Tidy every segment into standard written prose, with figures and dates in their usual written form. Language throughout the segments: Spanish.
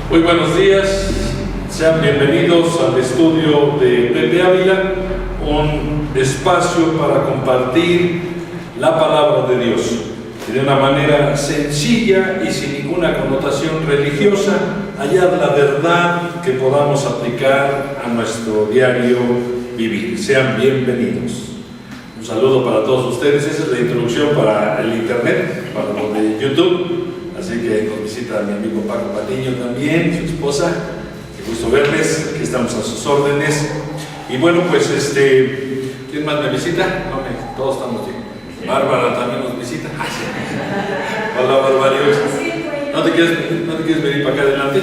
Muy buenos días, sean bienvenidos al estudio de Pepe Ávila, un espacio para compartir la palabra de Dios de una manera sencilla y sin ninguna connotación religiosa, hallar la verdad que podamos aplicar a nuestro diario vivir. Sean bienvenidos. Un saludo para todos ustedes. Esa es la introducción para el internet, para los de YouTube. Así que nos visita mi amigo Paco Patiño también, su esposa. Qué gusto verles, aquí estamos a sus órdenes. Y bueno, pues ¿quién más me visita? No, todos estamos bien. Bárbara también nos visita. Hola, Bárbara. ¿No te quieres venir para acá adelante?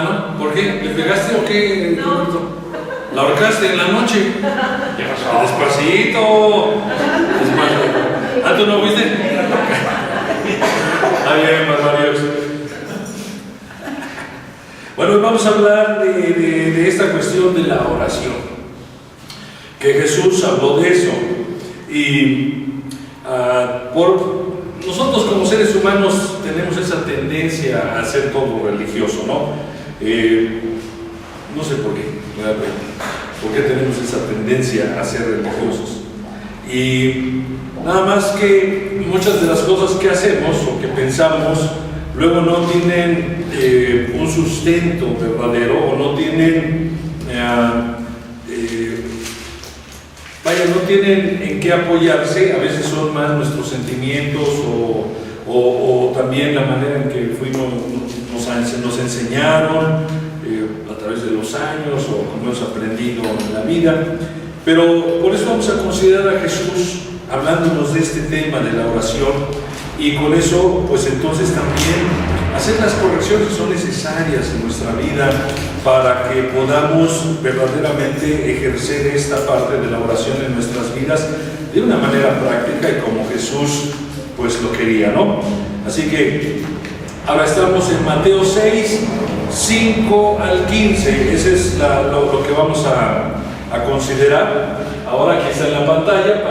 ¿No? ¿Por qué? ¿Le pegaste o qué? No. ¿La ahorcaste en la noche? Despacito. ¿Tú no fuiste? Bien, Bárbara. Bueno, hoy vamos a hablar de esta cuestión de la oración. Que Jesús habló de eso, y nosotros como seres humanos tenemos esa tendencia a hacer todo religioso, ¿no? No sé por qué tenemos esa tendencia a ser religiosos, y nada más que muchas de las cosas que hacemos o que pensamos luego no tienen un sustento verdadero, o no tienen no tienen en qué apoyarse. A veces son más nuestros sentimientos o también la manera en que nos enseñaron a través de los años, o como hemos aprendido en la vida. Pero por eso vamos a considerar a Jesús hablándonos de este tema de la oración, y con eso pues entonces también hacer las correcciones que son necesarias en nuestra vida para que podamos verdaderamente ejercer esta parte de la oración en nuestras vidas de una manera práctica y como Jesús pues lo quería, ¿no? Así que ahora estamos en Mateo 6, 5 al 15. Ese es lo que vamos a considerar. Ahora aquí está en la pantalla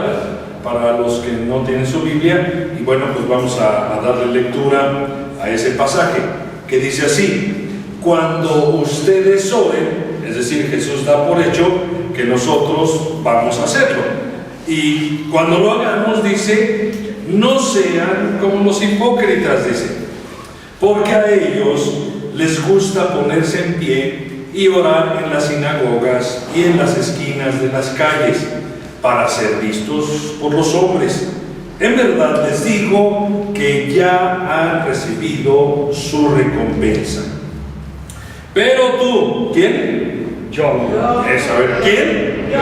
para los que no tienen su Biblia, y bueno, pues vamos a darle lectura a ese pasaje que dice así: cuando ustedes oren, es decir, Jesús da por hecho que nosotros vamos a hacerlo, y cuando lo hagamos, dice, no sean como los hipócritas, dice, porque a ellos les gusta ponerse en pie y orar en las sinagogas y en las esquinas de las calles para ser vistos por los hombres. En verdad les digo que ya han recibido su recompensa. Pero tú, ¿quién? Yo. A ver, ¿quién? Yo.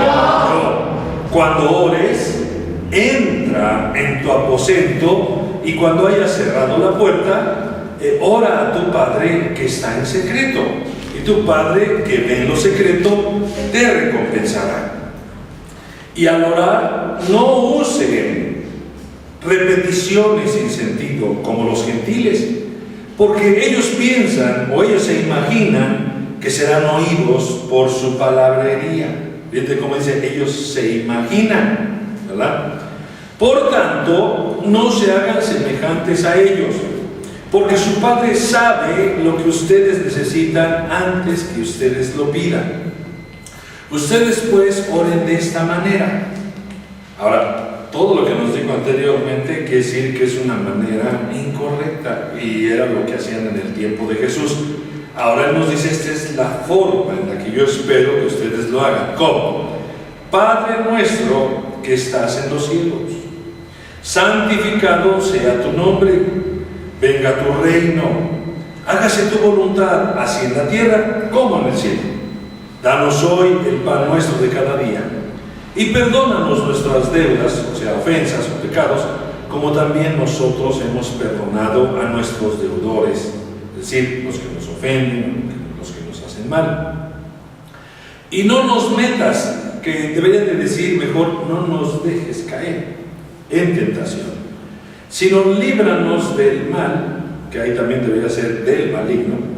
Cuando ores, entra en tu aposento, y cuando hayas cerrado la puerta, ora a tu Padre que está en secreto, y tu Padre que ve en lo secreto te recompensará. Y al orar, no usen repeticiones sin sentido como los gentiles, porque ellos piensan o ellos se imaginan que serán oídos por su palabrería. Fíjate cómo dice, ellos se imaginan, ¿verdad? Por tanto, no se hagan semejantes a ellos, porque su Padre sabe lo que ustedes necesitan antes que ustedes lo pidan. Ustedes pues oren de esta manera. Ahora, todo lo que nos dijo anteriormente quiere decir que es una manera incorrecta, y era lo que hacían en el tiempo de Jesús. Ahora Él nos dice, esta es la forma en la que yo espero que ustedes lo hagan. ¿Cómo? Padre nuestro que estás en los cielos, santificado sea tu nombre, venga tu reino, hágase tu voluntad, así en la tierra como en el cielo. Danos hoy el pan nuestro de cada día, y perdónanos nuestras deudas, o sea, ofensas o pecados, como también nosotros hemos perdonado a nuestros deudores, es decir, los que nos ofenden, los que nos hacen mal. Y no nos metas, que deberían de decir mejor, no nos dejes caer en tentación, sino líbranos del mal, que ahí también debería ser del maligno,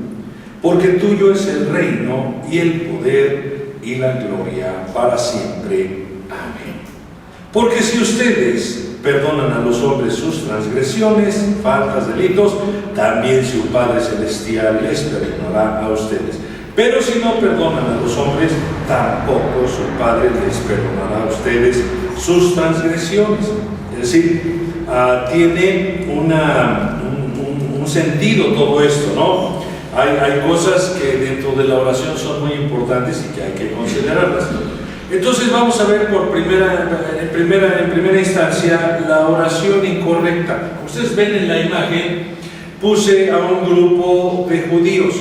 porque tuyo es el reino y el poder y la gloria para siempre. Amén. Porque si ustedes, perdonan a los hombres sus transgresiones, faltas, delitos, también su Padre Celestial les perdonará a ustedes. Pero si no perdonan a los hombres, tampoco su Padre les perdonará a ustedes sus transgresiones. Es decir, tiene un sentido todo esto, ¿no? Hay cosas que dentro de la oración son muy importantes y que hay que considerarlas. Entonces vamos a ver en primera instancia la oración incorrecta. Ustedes ven en la imagen, puse a un grupo de judíos.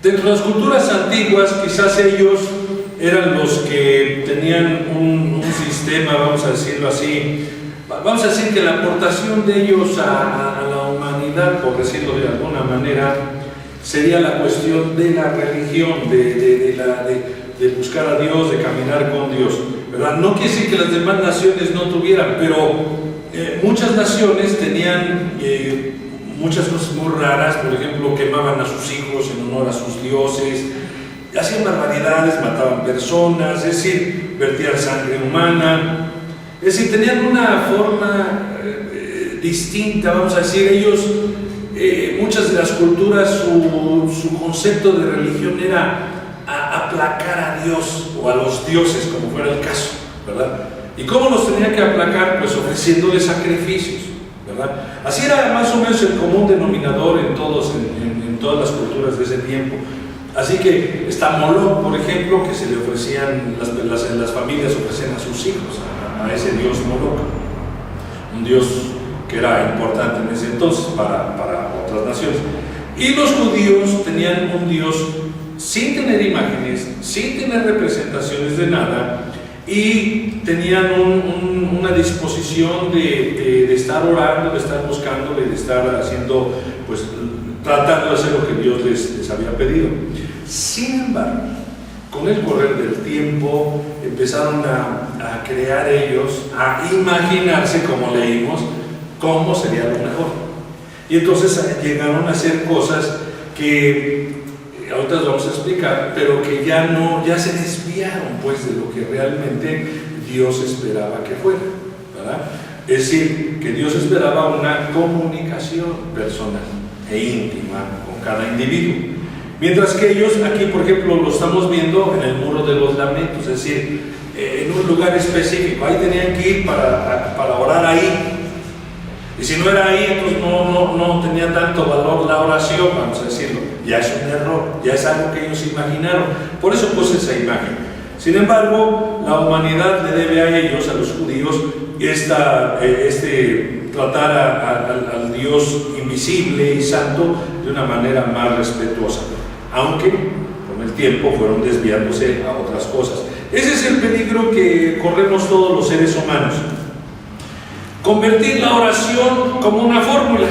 Dentro de las culturas antiguas, quizás ellos eran los que tenían un sistema, vamos a decirlo así, vamos a decir que la aportación de ellos a la humanidad, por decirlo de alguna manera, sería la cuestión de la religión, de buscar a Dios, de caminar con Dios, ¿verdad? No quiere decir que las demás naciones no tuvieran, pero muchas naciones tenían muchas cosas muy raras. Por ejemplo, quemaban a sus hijos en honor a sus dioses, hacían barbaridades, mataban personas, es decir, vertían sangre humana, es decir, tenían una forma distinta, vamos a decir. Ellos, muchas de las culturas, su concepto de religión era aplacar a Dios o a los dioses, como fuera el caso, ¿verdad? ¿Y cómo los tenía que aplacar? Pues ofreciéndoles sacrificios, ¿verdad? Así era más o menos el común denominador en todas las culturas de ese tiempo. Así que está Moloch, por ejemplo, que se le ofrecían, las familias ofrecían a sus hijos, a ese dios Moloch, un dios que era importante en ese entonces para otras naciones. Y los judíos tenían un dios sin tener imágenes, sin tener representaciones de nada, y tenían una disposición de estar orando, de estar buscándole, de estar haciendo, pues tratando de hacer lo que Dios les había pedido. Sin embargo, con el correr del tiempo empezaron a crear ellos, a imaginarse, como leímos, cómo sería lo mejor. Y entonces llegaron a hacer cosas que ahorita las vamos a explicar, pero que ya se desviaron pues de lo que realmente Dios esperaba que fuera, ¿verdad? Es decir, que Dios esperaba una comunicación personal e íntima con cada individuo. Mientras que ellos, aquí por ejemplo lo estamos viendo en el muro de los lamentos, es decir, en un lugar específico, ahí tenían que ir para orar ahí. Y si no era ahí, entonces no tenía tanto valor la oración, vamos a decirlo. Ya es un error, ya es algo que ellos imaginaron. Por eso puse esa imagen. Sin embargo, la humanidad le debe a ellos, a los judíos, tratar al Dios invisible y santo de una manera más respetuosa, aunque con el tiempo fueron desviándose a otras cosas. Ese es el peligro que corremos todos los seres humanos. Convertir la oración como una fórmula,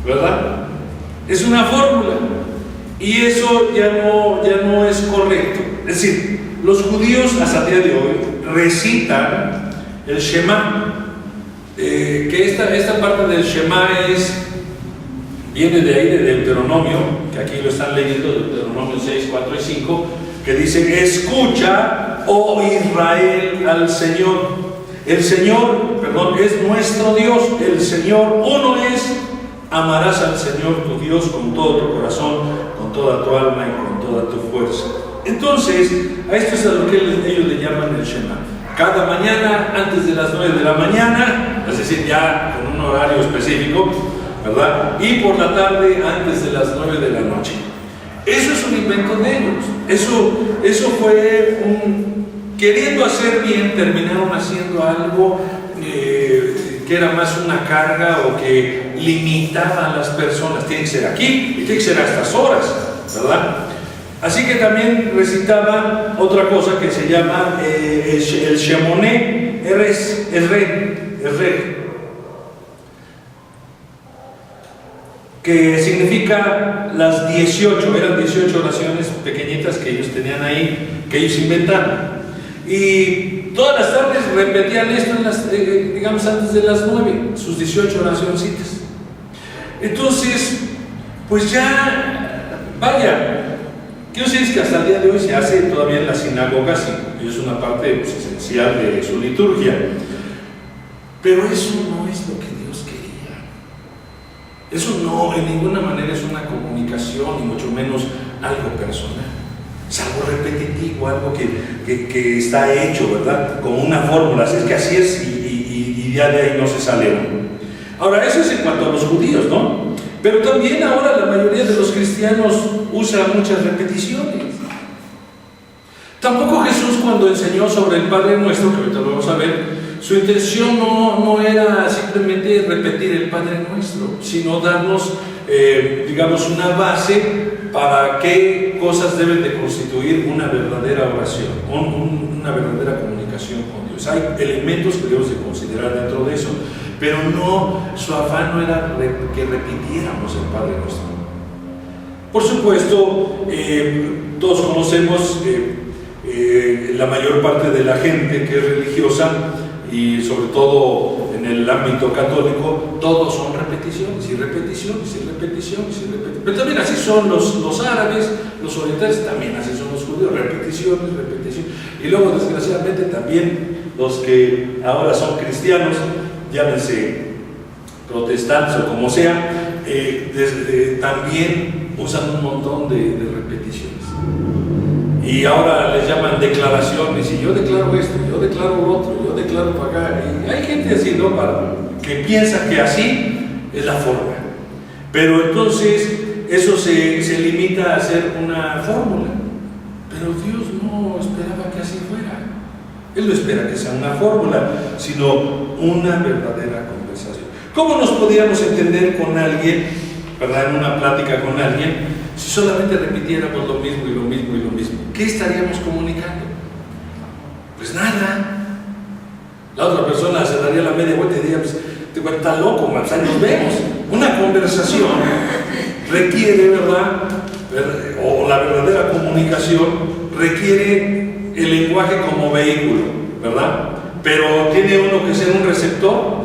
¿verdad? Es una fórmula, y eso ya no es correcto. Es decir, los judíos hasta el día de hoy recitan el Shema, que esta parte del Shema viene de ahí, de Deuteronomio, que aquí lo están leyendo, Deuteronomio 6, 4 y 5, que dice: escucha, oh Israel, al Señor. El Señor, es nuestro Dios, el Señor uno es. Amarás al Señor tu Dios con todo tu corazón, con toda tu alma y con toda tu fuerza. Entonces, a esto es a lo que ellos le llaman el Shema. Cada mañana, antes de las 9 de la mañana, es decir, ya con un horario específico, ¿verdad? Y por la tarde, antes de las 9 de la noche. Eso es un invento de ellos. Eso fue queriendo hacer bien, terminaron haciendo algo que era más una carga o que limitaba a las personas. Tiene que ser aquí y tiene que ser a estas horas, ¿verdad? Así que también recitaban otra cosa que se llama el Shemoné Esrei, que significa las 18, eran 18 oraciones pequeñitas que ellos tenían ahí, que ellos inventaron. Y todas las tardes repetían esto, digamos antes de las 9, sus 18 oracioncitas. Entonces, pues ya, vaya, Quiero decir que hasta el día de hoy se hace todavía en las sinagogas y es una parte pues, esencial de su liturgia. Pero eso no es lo que Dios quería. Eso no, en ninguna manera es una comunicación, ni mucho menos algo personal. Es algo repetitivo, algo que está hecho, ¿verdad? Como una fórmula. Así es que así es y ya de ahí no se sale uno. Ahora, eso es en cuanto a los judíos, ¿no? Pero también ahora la mayoría de los cristianos usa muchas repeticiones. Tampoco Jesús, cuando enseñó sobre el Padre Nuestro, que ahorita lo vamos a ver, su intención no era simplemente repetir el Padre Nuestro, sino darnos, digamos, una base para qué cosas deben de constituir una verdadera oración, una verdadera comunicación con Dios. Hay elementos que debemos de considerar dentro de eso, pero no, su afán no era que repitiéramos el Padre Nuestro. Por supuesto, todos conocemos la mayor parte de la gente que es religiosa, y sobre todo en el ámbito católico, todos son repeticiones y repeticiones y repeticiones y repeticiones. Pero también así son los árabes, los orientales, también así son los judíos, repeticiones, repeticiones. Y luego, desgraciadamente, también los que ahora son cristianos, llámense protestantes o como sea, también usan un montón de repeticiones. Y ahora les llaman declaraciones, y yo declaro esto, yo declaro lo otro, yo declaro para acá. Y hay gente así, ¿no? Que piensa que así es la forma. Pero entonces eso se limita a ser una fórmula. Pero Dios no esperaba que así fuera. Él no espera que sea una fórmula, sino una verdadera conversación. ¿Cómo nos podríamos entender con alguien, verdad, en una plática con alguien, si solamente repitiéramos lo mismo y lo mismo y lo mismo? ¿Qué estaríamos comunicando? Pues nada. La otra persona se daría la media vuelta y diría, pues, te está loco, man, o nos vemos. Una conversación requiere, ¿verdad? O la verdadera comunicación requiere el lenguaje como vehículo, ¿verdad? Pero tiene uno que ser un receptor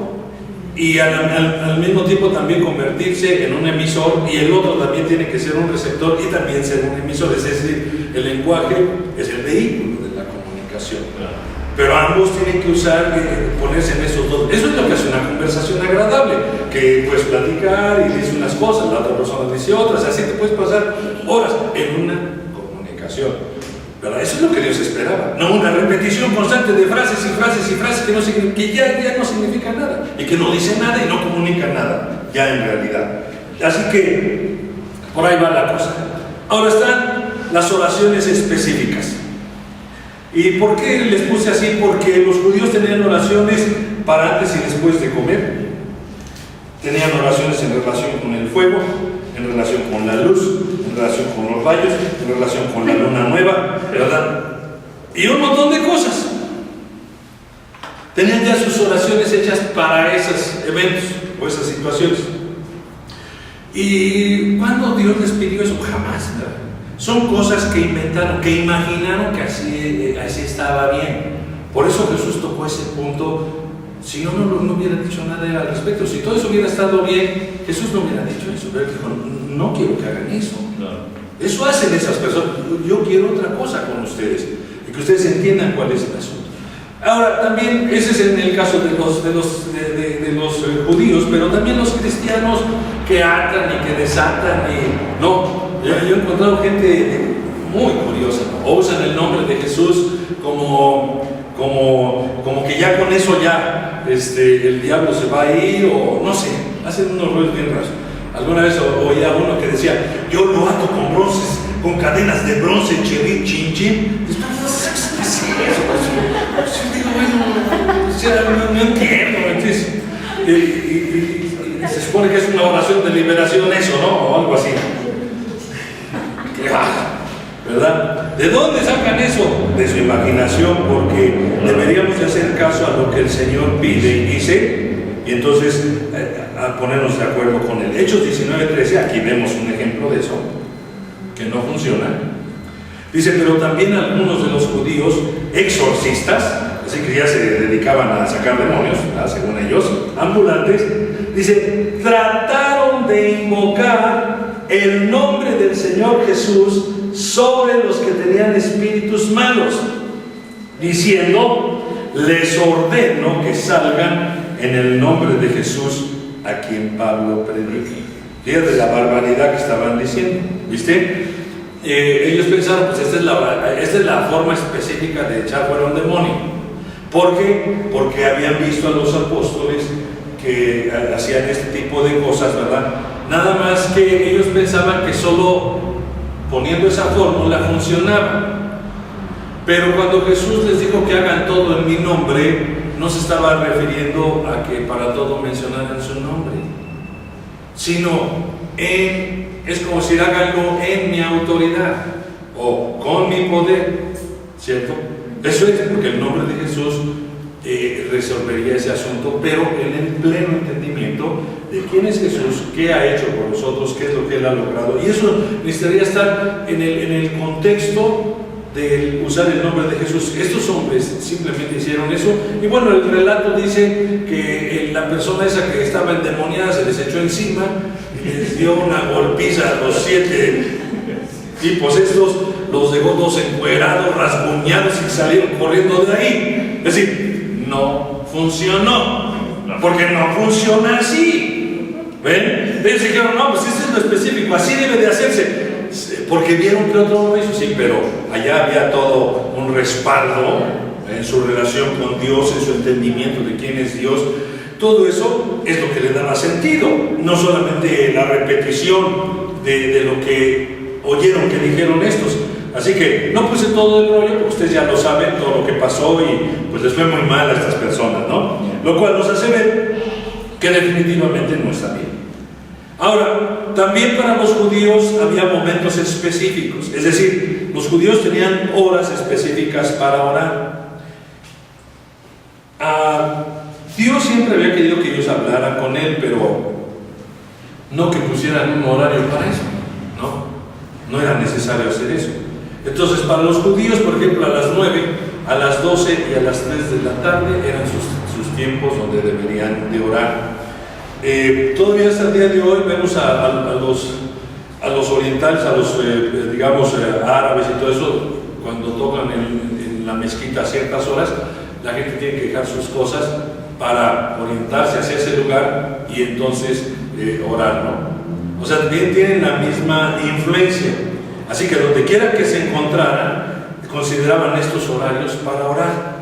y al mismo tiempo también convertirse en un emisor, y el otro también tiene que ser un receptor y también ser un emisor. Es decir, el lenguaje es el vehículo de la comunicación, pero ambos tienen que ponerse en esos dos. Eso es lo que hace una conversación agradable, que puedes platicar y dices unas cosas, la otra persona dice otras, así te puedes pasar horas en una comunicación, ¿verdad? Eso es lo que Dios esperaba, no una repetición constante de frases y frases y frases que ya no significan nada, y que no dicen nada y no comunican nada, ya en realidad. Así que por ahí va la cosa. Ahora están las oraciones específicas. ¿Y por qué les puse así? Porque los judíos tenían oraciones para antes y después de comer. Tenían oraciones en relación con el fuego, en relación con la luz, en relación con los rayos, en relación con la luna nueva, ¿verdad? Y un montón de cosas. Tenían ya sus oraciones hechas para esos eventos o esas situaciones. ¿Y cuándo Dios les pidió eso? Jamás, ¿verdad? Son cosas que inventaron, que imaginaron que así estaba bien. Por eso Jesús tocó ese punto. Si no hubiera dicho nada al respecto. Si todo eso hubiera estado bien, Jesús no hubiera dicho eso. Pero dijo, no quiero que hagan eso. Claro. Eso hacen esas personas. Yo quiero otra cosa con ustedes, y que ustedes entiendan cuál es el asunto. Ahora, también, ese es en el caso de los judíos, pero también los cristianos que atan y que desatan. Yo he encontrado gente muy curiosa, ¿no? O usan el nombre de Jesús como que ya con eso ya el diablo se va a ir, o no sé, hacen unos rollos bien raros. Alguna vez oía a uno que decía, yo lo ato con cadenas de bronce, chin chin. No entiendo. Y se supone que es una oración de liberación eso, ¿no? O algo así. ¿Verdad? ¿De dónde sacan eso? De su imaginación, porque deberíamos de hacer caso a lo que el Señor pide y dice, y entonces a ponernos de acuerdo con él. Hechos 19:13, aquí vemos un ejemplo de eso, que no funciona. Dice, pero también algunos de los judíos exorcistas, así que ya se dedicaban a sacar demonios, según ellos, ambulantes, dice, trataron de invocar el nombre del Señor Jesús sobre los que tenían espíritus malos, diciendo: les ordeno que salgan en el nombre de Jesús, a quien Pablo predica. Fíjate la barbaridad que estaban diciendo, ¿viste? Ellos pensaron, pues esta es la forma específica de echar fuera un demonio. ¿Por qué? Porque habían visto a los apóstoles que hacían este tipo de cosas, ¿verdad? Nada más que ellos pensaban que solo poniendo esa fórmula funcionaba. Pero cuando Jesús les dijo que hagan todo en mi nombre, no se estaba refiriendo a que para todo mencionaran su nombre, sino es como si háganlo en mi autoridad o con mi poder, ¿cierto? Eso es porque el nombre de Jesús resolvería ese asunto, pero en el pleno entendimiento de quién es Jesús, qué ha hecho por nosotros, qué es lo que Él ha logrado. Y eso necesitaría estar en el contexto de usar el nombre de Jesús. Estos hombres simplemente hicieron eso, y bueno, el relato dice que la persona esa que estaba endemoniada se les echó encima y les dio una golpiza a los 7 tipos estos, los dejó todos encuerados, rasguñados, y salieron corriendo de ahí. Es decir, no funcionó, porque no funciona así. ¿Ven? Ellos dijeron: no, pues esto es lo específico, así debe de hacerse. Porque vieron que otro lo hizo, sí, pero allá había todo un respaldo en su relación con Dios, en su entendimiento de quién es Dios. Todo eso es lo que le daba sentido, no solamente la repetición de lo que oyeron que dijeron estos. Así que no puse todo el rollo, porque ustedes ya lo saben, todo lo que pasó, y pues les fue muy mal a estas personas, ¿no? Lo cual nos hace ver que definitivamente no está bien. Ahora, también para los judíos había momentos específicos, es decir, los judíos tenían horas específicas para orar. Dios siempre había querido que ellos hablaran con Él, pero no que pusieran un horario para eso, no era necesario hacer eso. Entonces, para los judíos, por ejemplo, a las 9, a las 12 y a las 3 de la tarde eran sus tiempos donde deberían de orar. Todavía hasta el día de hoy vemos a los orientales, a los árabes y todo eso, cuando tocan en la mezquita a ciertas horas, la gente tiene que dejar sus cosas para orientarse hacia ese lugar y entonces orar, ¿no? O sea, también tienen la misma influencia. Así que donde quiera que se encontraran, consideraban estos horarios para orar.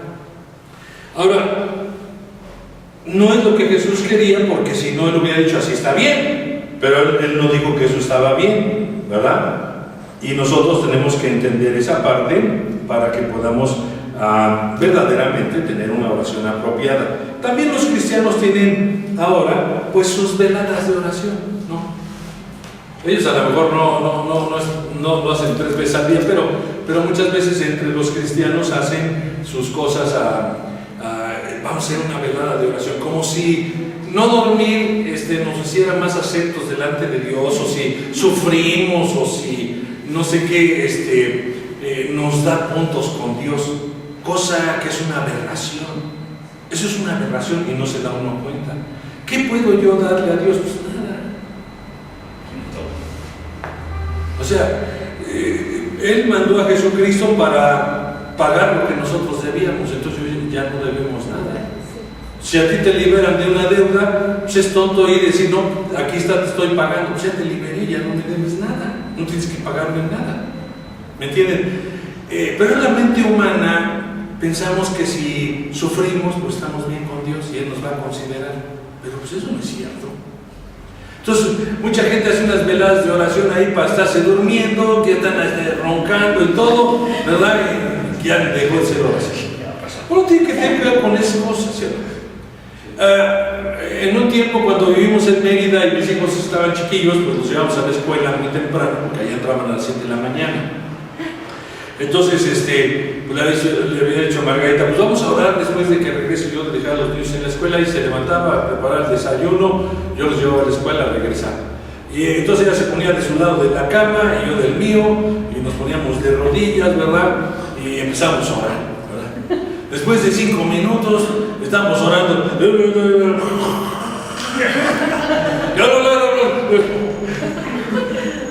Ahora, no es lo que Jesús quería, porque si no, Él hubiera dicho: así está bien, pero Él no dijo que eso estaba bien, ¿verdad? Y nosotros tenemos que entender esa parte para que podamos verdaderamente tener una oración apropiada. También los cristianos tienen ahora pues sus veladas de oración, ¿no? Ellos a lo mejor no lo hacen 3 veces al día, pero muchas veces entre los cristianos hacen sus cosas vamos a hacer una velada de oración, como si no dormir nos hiciera más aceptos delante de Dios, o si sufrimos, o si no sé qué, nos da puntos con Dios, cosa que es una aberración. Eso es una aberración y no se da uno cuenta. ¿Qué puedo yo darle a Dios? Pues nada. O sea, Él mandó a Jesucristo para pagar lo que nosotros debíamos, entonces ya no debemos nada. Si a ti te liberan de una deuda, pues es tonto ir y decir: no, aquí está, te estoy pagando. Pues ya te liberé, ya no me debes nada, no tienes que pagarme nada. ¿Me entienden? Pero en la mente humana pensamos que si sufrimos, pues estamos bien con Dios y Él nos va a considerar. Pero pues eso no es cierto. Entonces, mucha gente hace unas veladas de oración ahí para estarse durmiendo, que están roncando y todo, ¿verdad? Y ya dejó de ser oración. Uno tiene que tener cuidado con esas cosas, ¿cierto? En un tiempo, cuando vivimos en Mérida y mis hijos estaban chiquillos, pues los llevamos a la escuela muy temprano, porque allá entraban a las 7 de la mañana. Entonces, pues le había dicho a Margarita: pues vamos a orar después de que regrese yo de dejar a los niños en la escuela. Y se levantaba a preparar el desayuno, yo los llevaba a la escuela a regresar. Y entonces ella se ponía de su lado de la cama y yo del mío, y nos poníamos de rodillas, ¿verdad? Y empezamos a orar, ¿verdad? Después de 5 minutos, estábamos orando.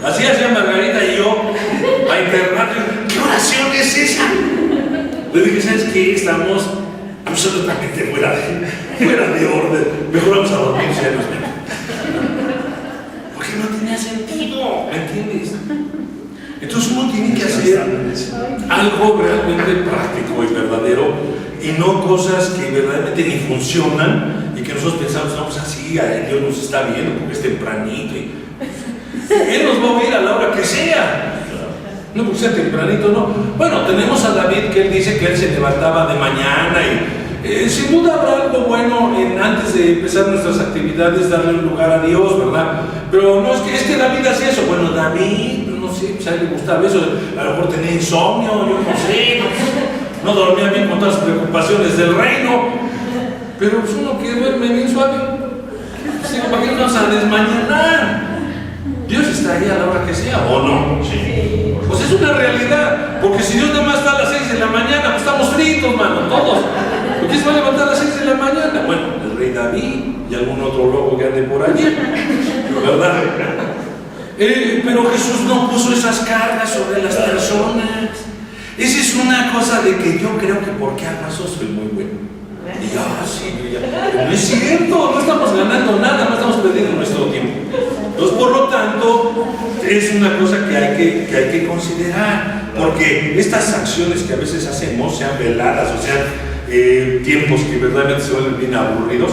Así hacía Margarita y yo, a internet. es esa? Le dije, ¿sabes qué? Estamos absolutamente fuera de orden. Mejor vamos a dormir, ya nos vemos. Porque no tenía sentido, ¿me entiendes? Entonces uno tiene que hacer algo realmente práctico y verdadero y no cosas que verdaderamente ni funcionan y que nosotros pensamos, no, pues así, Dios nos está viendo porque es tempranito y Él nos va a oír a la hora que sea. No porque sea tempranito, no. Bueno, tenemos a David que él dice que él se levantaba de mañana y sin duda habrá algo bueno antes de empezar nuestras actividades, darle un lugar a Dios, ¿verdad? Pero no, es que David hacía eso. Bueno, David, no sé, pues a él le gustaba eso, a lo mejor tenía insomnio, yo no sé, no dormía bien con todas las preocupaciones del reino, pero pues uno que duerme bien suave, pues digo, ¿para qué nos vamos a desmañanar? Dios está ahí a la hora que sea, ¿o no? Sí. Pues es una realidad, porque si Dios nada más está a las 6 de la mañana, pues estamos fritos, mano, todos. ¿Por qué se va a levantar a las 6 de la mañana? Bueno, el rey David y algún otro loco que ande por allí, ¿verdad? Pero Jesús no puso esas cargas sobre las personas. Esa es una cosa de que yo creo que porque hago eso soy muy bueno. Y no es cierto, no estamos ganando nada, no estamos perdiendo nuestro tiempo. Entonces, por lo tanto, es una cosa que hay que considerar, porque estas acciones que a veces hacemos, sean veladas o sean tiempos que verdaderamente se vuelven bien aburridos,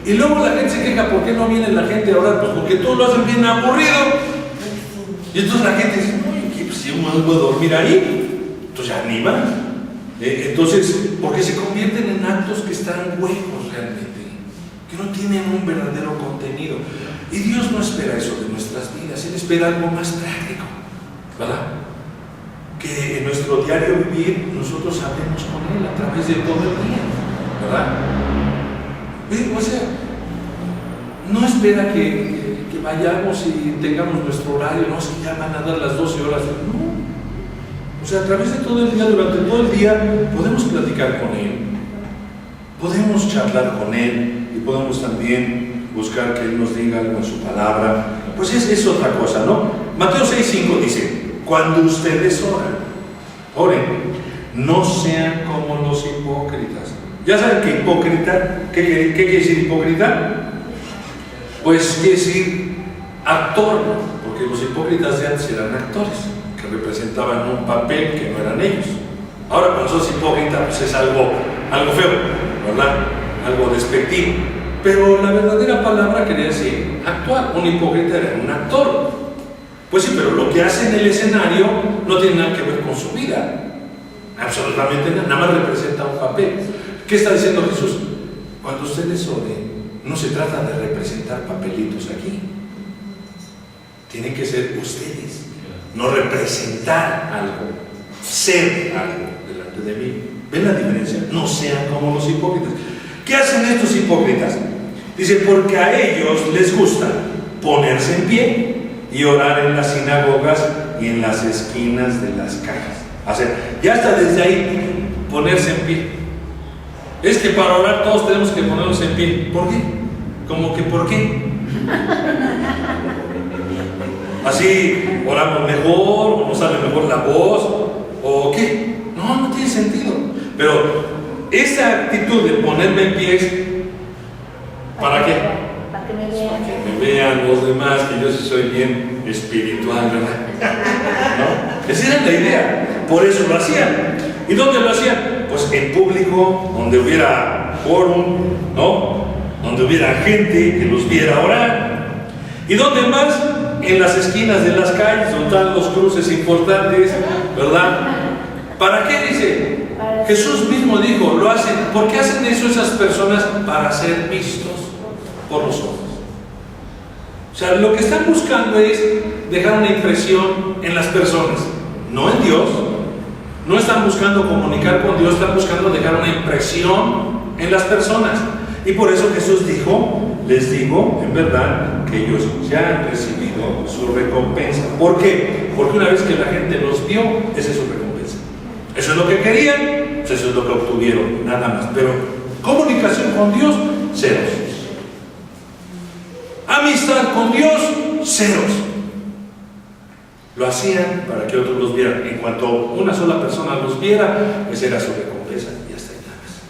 y luego la gente se queja, ¿por qué no viene la gente a orar? Pues porque todos lo hacen bien aburrido. Y entonces la gente dice, oye, pues yo me voy a dormir ahí, entonces ya ni van. Entonces, porque se convierten en actos que están huecos realmente, que no tienen un verdadero contenido. Y Dios no espera eso de nuestras vidas, Él espera algo más práctico, ¿verdad? Que en nuestro diario vivir nosotros hablemos con Él a través de todo el día, ¿verdad? O sea, no espera que vayamos y tengamos nuestro horario, no, es que ya van a dar las 12 horas, no. O sea, a través de todo el día, durante todo el día, podemos platicar con Él, podemos charlar con Él y podemos también buscar que Él nos diga algo en su palabra. Pues es otra cosa, ¿no? Mateo 6:5 dice, cuando ustedes oren, no sean como los hipócritas. ¿Ya saben qué hipócrita? ¿Qué quiere decir hipócrita? Pues quiere decir actor, ¿no? Porque los hipócritas de antes eran actores que representaban un papel que no eran ellos. Ahora cuando sos hipócrita pues es algo feo, ¿verdad? Algo despectivo. Pero la verdadera palabra quería decir actuar. Un hipócrita era un actor. Pues sí, pero lo que hace en el escenario no tiene nada que ver con su vida. Absolutamente nada más representa un papel. ¿Qué está diciendo Jesús? Cuando ustedes oren, no se trata de representar papelitos aquí. Tienen que ser ustedes. No representar algo, ser algo delante de mí. ¿Ven la diferencia? No sean como los hipócritas. ¿Qué hacen estos hipócritas? Dice, porque a ellos les gusta ponerse en pie y orar en las sinagogas y en las esquinas de las calles. O sea, ya está desde ahí ponerse en pie. Es que para orar todos tenemos que ponernos en pie. ¿Por qué? ¿Cómo que por qué? Así oramos mejor, o nos sale mejor la voz, o qué. No tiene sentido. Pero esa actitud de ponerme en pie, ¿para qué? Para que me vean. Para que me vean los demás, que yo sí soy bien espiritual, ¿verdad? ¿No? Esa era la idea. Por eso lo hacían. ¿Y dónde lo hacían? Pues en público, donde hubiera quórum, ¿no? Donde hubiera gente que los viera orar. ¿Y dónde más? En las esquinas de las calles, donde están los cruces importantes, ¿verdad? ¿Para qué dice? Jesús mismo dijo, lo hacen. ¿Por qué hacen eso esas personas? Para ser vistos por los hombres. O sea, lo que están buscando es dejar una impresión en las personas, no en Dios. No están buscando comunicar con Dios, están buscando dejar una impresión en las personas. Y por eso Jesús dijo, les digo, en verdad, que ellos ya han recibido su recompensa. ¿Por qué? Porque una vez que la gente los vio, esa es su recompensa. Eso es lo que querían, pues eso es lo que obtuvieron, nada más. Pero comunicación con Dios, ceros. Amistad con Dios, ceros. Lo hacían para que otros los vieran. En cuanto una sola persona los viera, esa era su recompensa y hasta ahí nada más.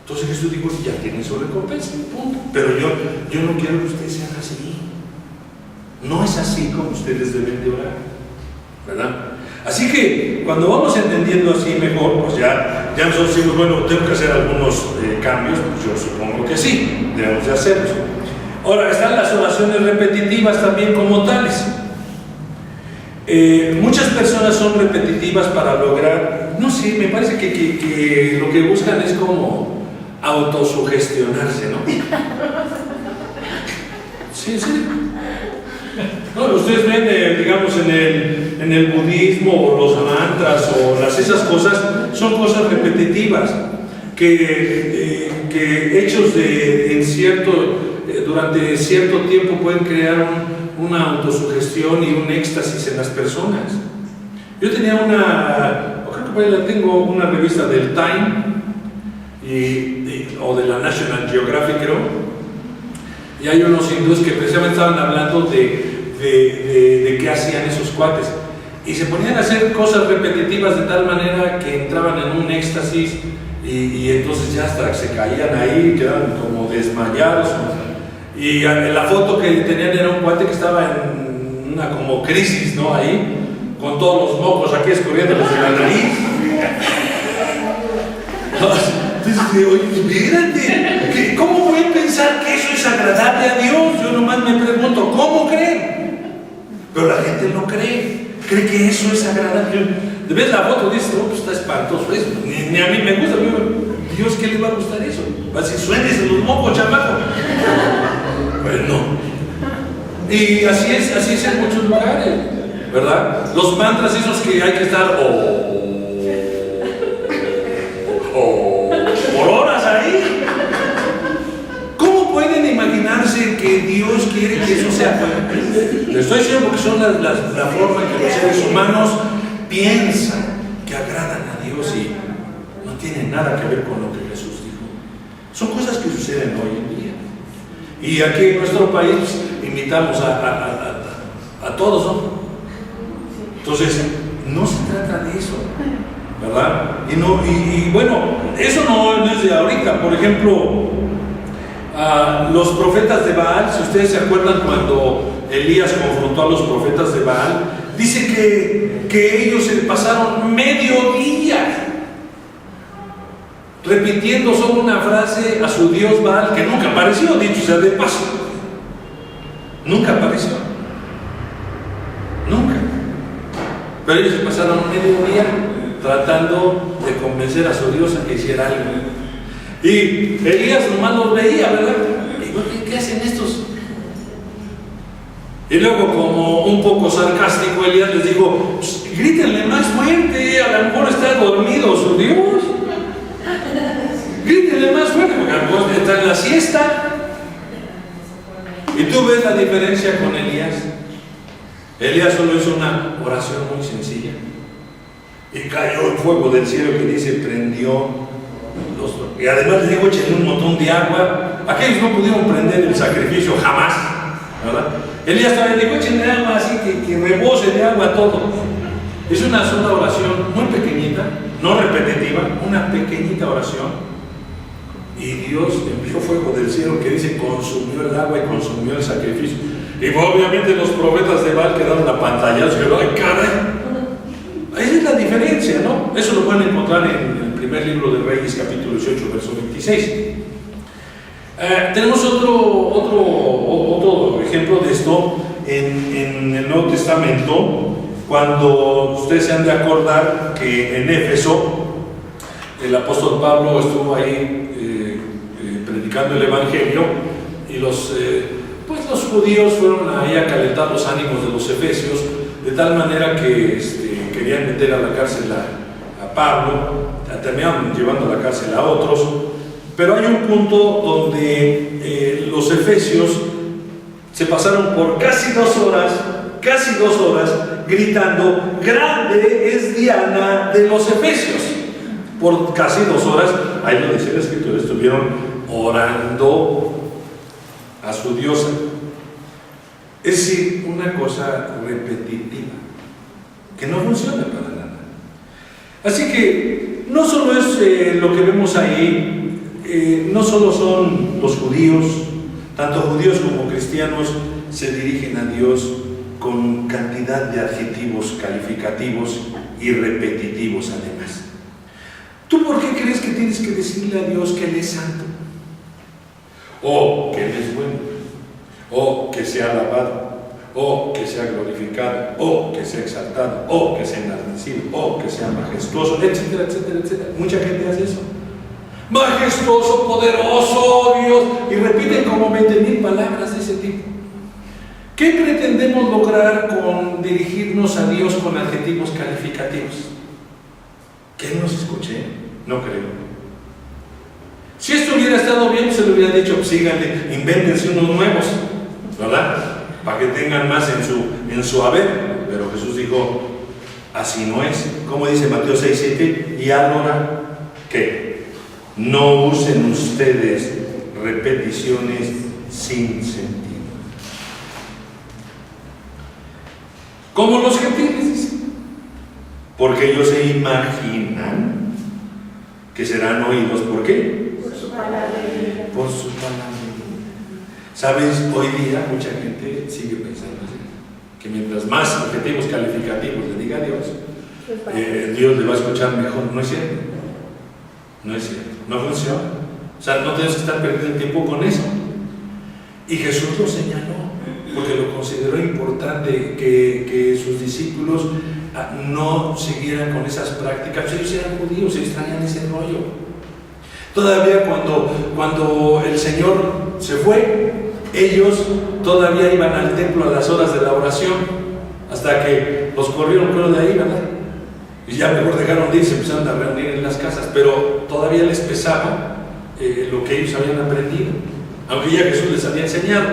Entonces Jesús dijo, ya tienen su recompensa, punto. Pero yo no quiero que ustedes sean así. No es así como ustedes deben de orar, ¿verdad? Así que cuando vamos entendiendo así mejor, pues ya nosotros decimos, bueno, tengo que hacer algunos cambios, pues yo supongo que sí, debemos de hacerlos. Ahora, están las oraciones repetitivas también como tales. Muchas personas son repetitivas para lograr, no sé, me parece que lo que buscan es como autosugestionarse, ¿no? Sí, sí. No, ustedes ven, digamos, en el budismo o los mantras o esas cosas, son cosas repetitivas que hechos durante cierto tiempo pueden crear una autosugestión y un éxtasis en las personas. Yo tenía creo que tengo una revista del Time o de la National Geographic, creo, y hay unos hindúes que precisamente estaban hablando de qué hacían esos cuates, y se ponían a hacer cosas repetitivas de tal manera que entraban en un éxtasis y entonces ya hasta se caían ahí, quedaban como desmayados. Y la foto que tenían era un cuate que estaba en una como crisis, ¿no? Ahí, con todos los mocos aquí escurriéndoles de la nariz. Entonces, oye, espérate, ¿cómo pueden pensar que eso es agradable a Dios? Yo nomás me pregunto, ¿cómo creen? Pero la gente no cree que eso es agradable. Ves la foto y dices, oh, pues está espantoso eso. Ni a mí me gusta. Dios, ¿qué le va a gustar eso? Va a decir, suénese los mocos, chamaco. Pues no. Y así es en muchos lugares, ¿verdad? Los mantras esos que hay que estar por horas ahí. ¿Cómo pueden imaginarse que Dios quiere que eso sea? Les estoy diciendo porque son la forma en que los seres humanos piensan que agradan a Dios y no tienen nada que ver con lo que Jesús dijo. Son cosas que suceden hoy en día. Y aquí en nuestro país invitamos a todos, ¿no? Entonces, no se trata de eso, ¿verdad? Y bueno, eso no es de ahorita. Por ejemplo, los profetas de Baal, si ustedes se acuerdan cuando Elías confrontó a los profetas de Baal, dice que ellos se pasaron medio día repitiendo solo una frase a su dios Baal, que nunca apareció, dicho sea de paso. Nunca apareció. Nunca. Pero ellos se pasaron medio día tratando de convencer a su dios a que hiciera algo. Y Elías nomás los veía, ¿verdad? Y ¿qué hacen estos? Y luego, como un poco sarcástico, Elías les dijo, pues, grítenle más fuerte, a lo mejor está dormido su dios. Grítenle más fuerte, porque a lo mejor está en la siesta. Y tú ves la diferencia con Elías. Elías solo hizo una oración muy sencilla. Y cayó el fuego del cielo que dice, prendió. Y además les dijo, échenle un montón de agua. Aquellos no pudieron prender el sacrificio jamás, ¿verdad? Elías también dijo, échenle agua así que rebose de agua todo. Es una sola oración muy pequeñita, no repetitiva, una pequeñita oración. Y Dios envió fuego del cielo que dice, consumió el agua y consumió el sacrificio. Y obviamente los profetas de Baal quedaron apantallados y dijeron, ¡ay, caray! Esa es la diferencia, ¿no? Eso lo pueden encontrar en el primer libro de Reyes, capítulo 18, verso 26. Tenemos otro ejemplo de esto en el Nuevo Testamento, cuando ustedes se han de acordar que en Éfeso el apóstol Pablo estuvo ahí predicando el Evangelio y los judíos fueron ahí a calentar los ánimos de los efesios de tal manera que querían meter a la cárcel a Pablo, terminaron llevando a la cárcel a otros, pero hay un punto donde los efesios se pasaron por casi dos horas gritando, grande es Diana de los efesios. Por casi 2 horas, ahí lo dice la escritura, estuvieron orando a su diosa. Es decir, una cosa repetitiva, que no funciona para nada. Así que no solo es lo que vemos ahí, no solo son los judíos, tanto judíos como cristianos se dirigen a Dios con cantidad de adjetivos calificativos y repetitivos además. ¿Tú por qué crees que tienes que decirle a Dios que Él es santo? O que Él es bueno, o que sea alabado, o que sea glorificado, o que sea exaltado, o que sea enaltecido, o que sea majestuoso, etcétera, etcétera, etcétera? Mucha gente hace eso. Majestuoso, poderoso, Dios, y repiten como 20,000 palabras de ese tipo. ¿Qué pretendemos lograr con dirigirnos a Dios con adjetivos calificativos? ¿Que nos escuche? No creo. Si esto hubiera estado bien, se le hubiera dicho, síganle, invéntense unos nuevos, ¿verdad? Para que tengan más en su haber. Pero Jesús dijo, así no es. Como dice Mateo 6:7, y ahora, ¿qué? No usen ustedes repeticiones sin sentido. Como los gentiles, dice, porque ellos se imaginan que serán oídos, ¿por qué? Por su palabra. Por su palabra. ¿Sabes? Hoy día mucha gente sigue pensando así, que mientras más adjetivos calificativos le diga a Dios, Dios le va a escuchar mejor. No es cierto. No es cierto. No funciona. O sea, no tienes que estar perdiendo el tiempo con eso. Y Jesús lo señaló, porque lo consideró importante que sus discípulos no siguieran con esas prácticas. Ellos eran judíos, ellos traían ese rollo. Todavía cuando el Señor se fue, ellos todavía iban al templo a las horas de la oración, hasta que los corrieron creo de ahí, ¿verdad? Y ya mejor dejaron de ir, se empezaron a reunir en las casas, pero todavía les pesaba lo que ellos habían aprendido, aunque ya Jesús les había enseñado.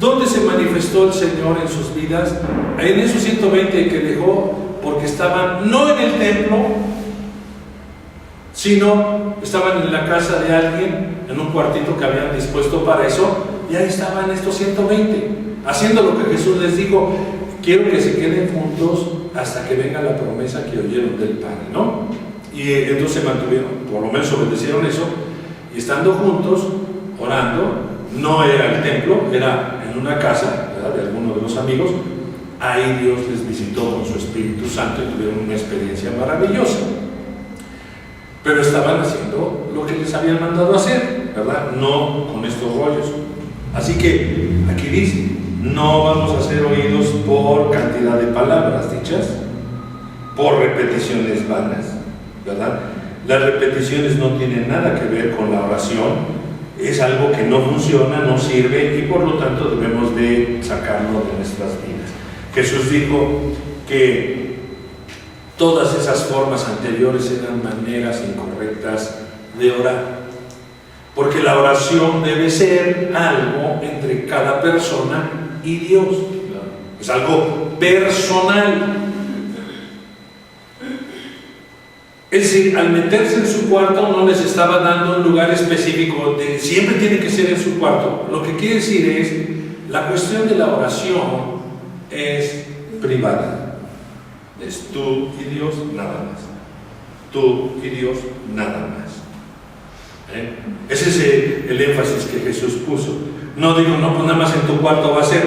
¿Dónde se manifestó el Señor en sus vidas? En esos 120 que dejó, porque estaban no en el templo, sino estaban en la casa de alguien, en un cuartito que habían dispuesto para eso, y ahí estaban estos 120, haciendo lo que Jesús les dijo: quiero que se queden juntos hasta que venga la promesa que oyeron del Padre, ¿no? Y entonces se mantuvieron, por lo menos obedecieron eso, y estando juntos, orando. No era el templo, era en una casa, ¿verdad?, de alguno de los amigos. Ahí Dios les visitó con su Espíritu Santo y tuvieron una experiencia maravillosa. Pero estaban haciendo lo que les habían mandado hacer, ¿verdad? No con estos rollos. Así que aquí dice, no vamos a ser oídos por cantidad de palabras dichas, por repeticiones vanas, ¿verdad? Las repeticiones no tienen nada que ver con la oración. Es algo que no funciona, no sirve, y por lo tanto debemos de sacarlo de nuestras vidas. Jesús dijo que todas esas formas anteriores eran maneras incorrectas de orar, porque la oración debe ser algo entre cada persona y Dios. Es algo personal. Es decir, al meterse en su cuarto no les estaba dando un lugar específico de siempre tiene que ser en su cuarto. Lo que quiere decir es, la cuestión de la oración es privada. Es tú y Dios, nada más. Tú y Dios, nada más. Ese es el énfasis que Jesús puso. No digo, no, pues nada más en tu cuarto va a ser,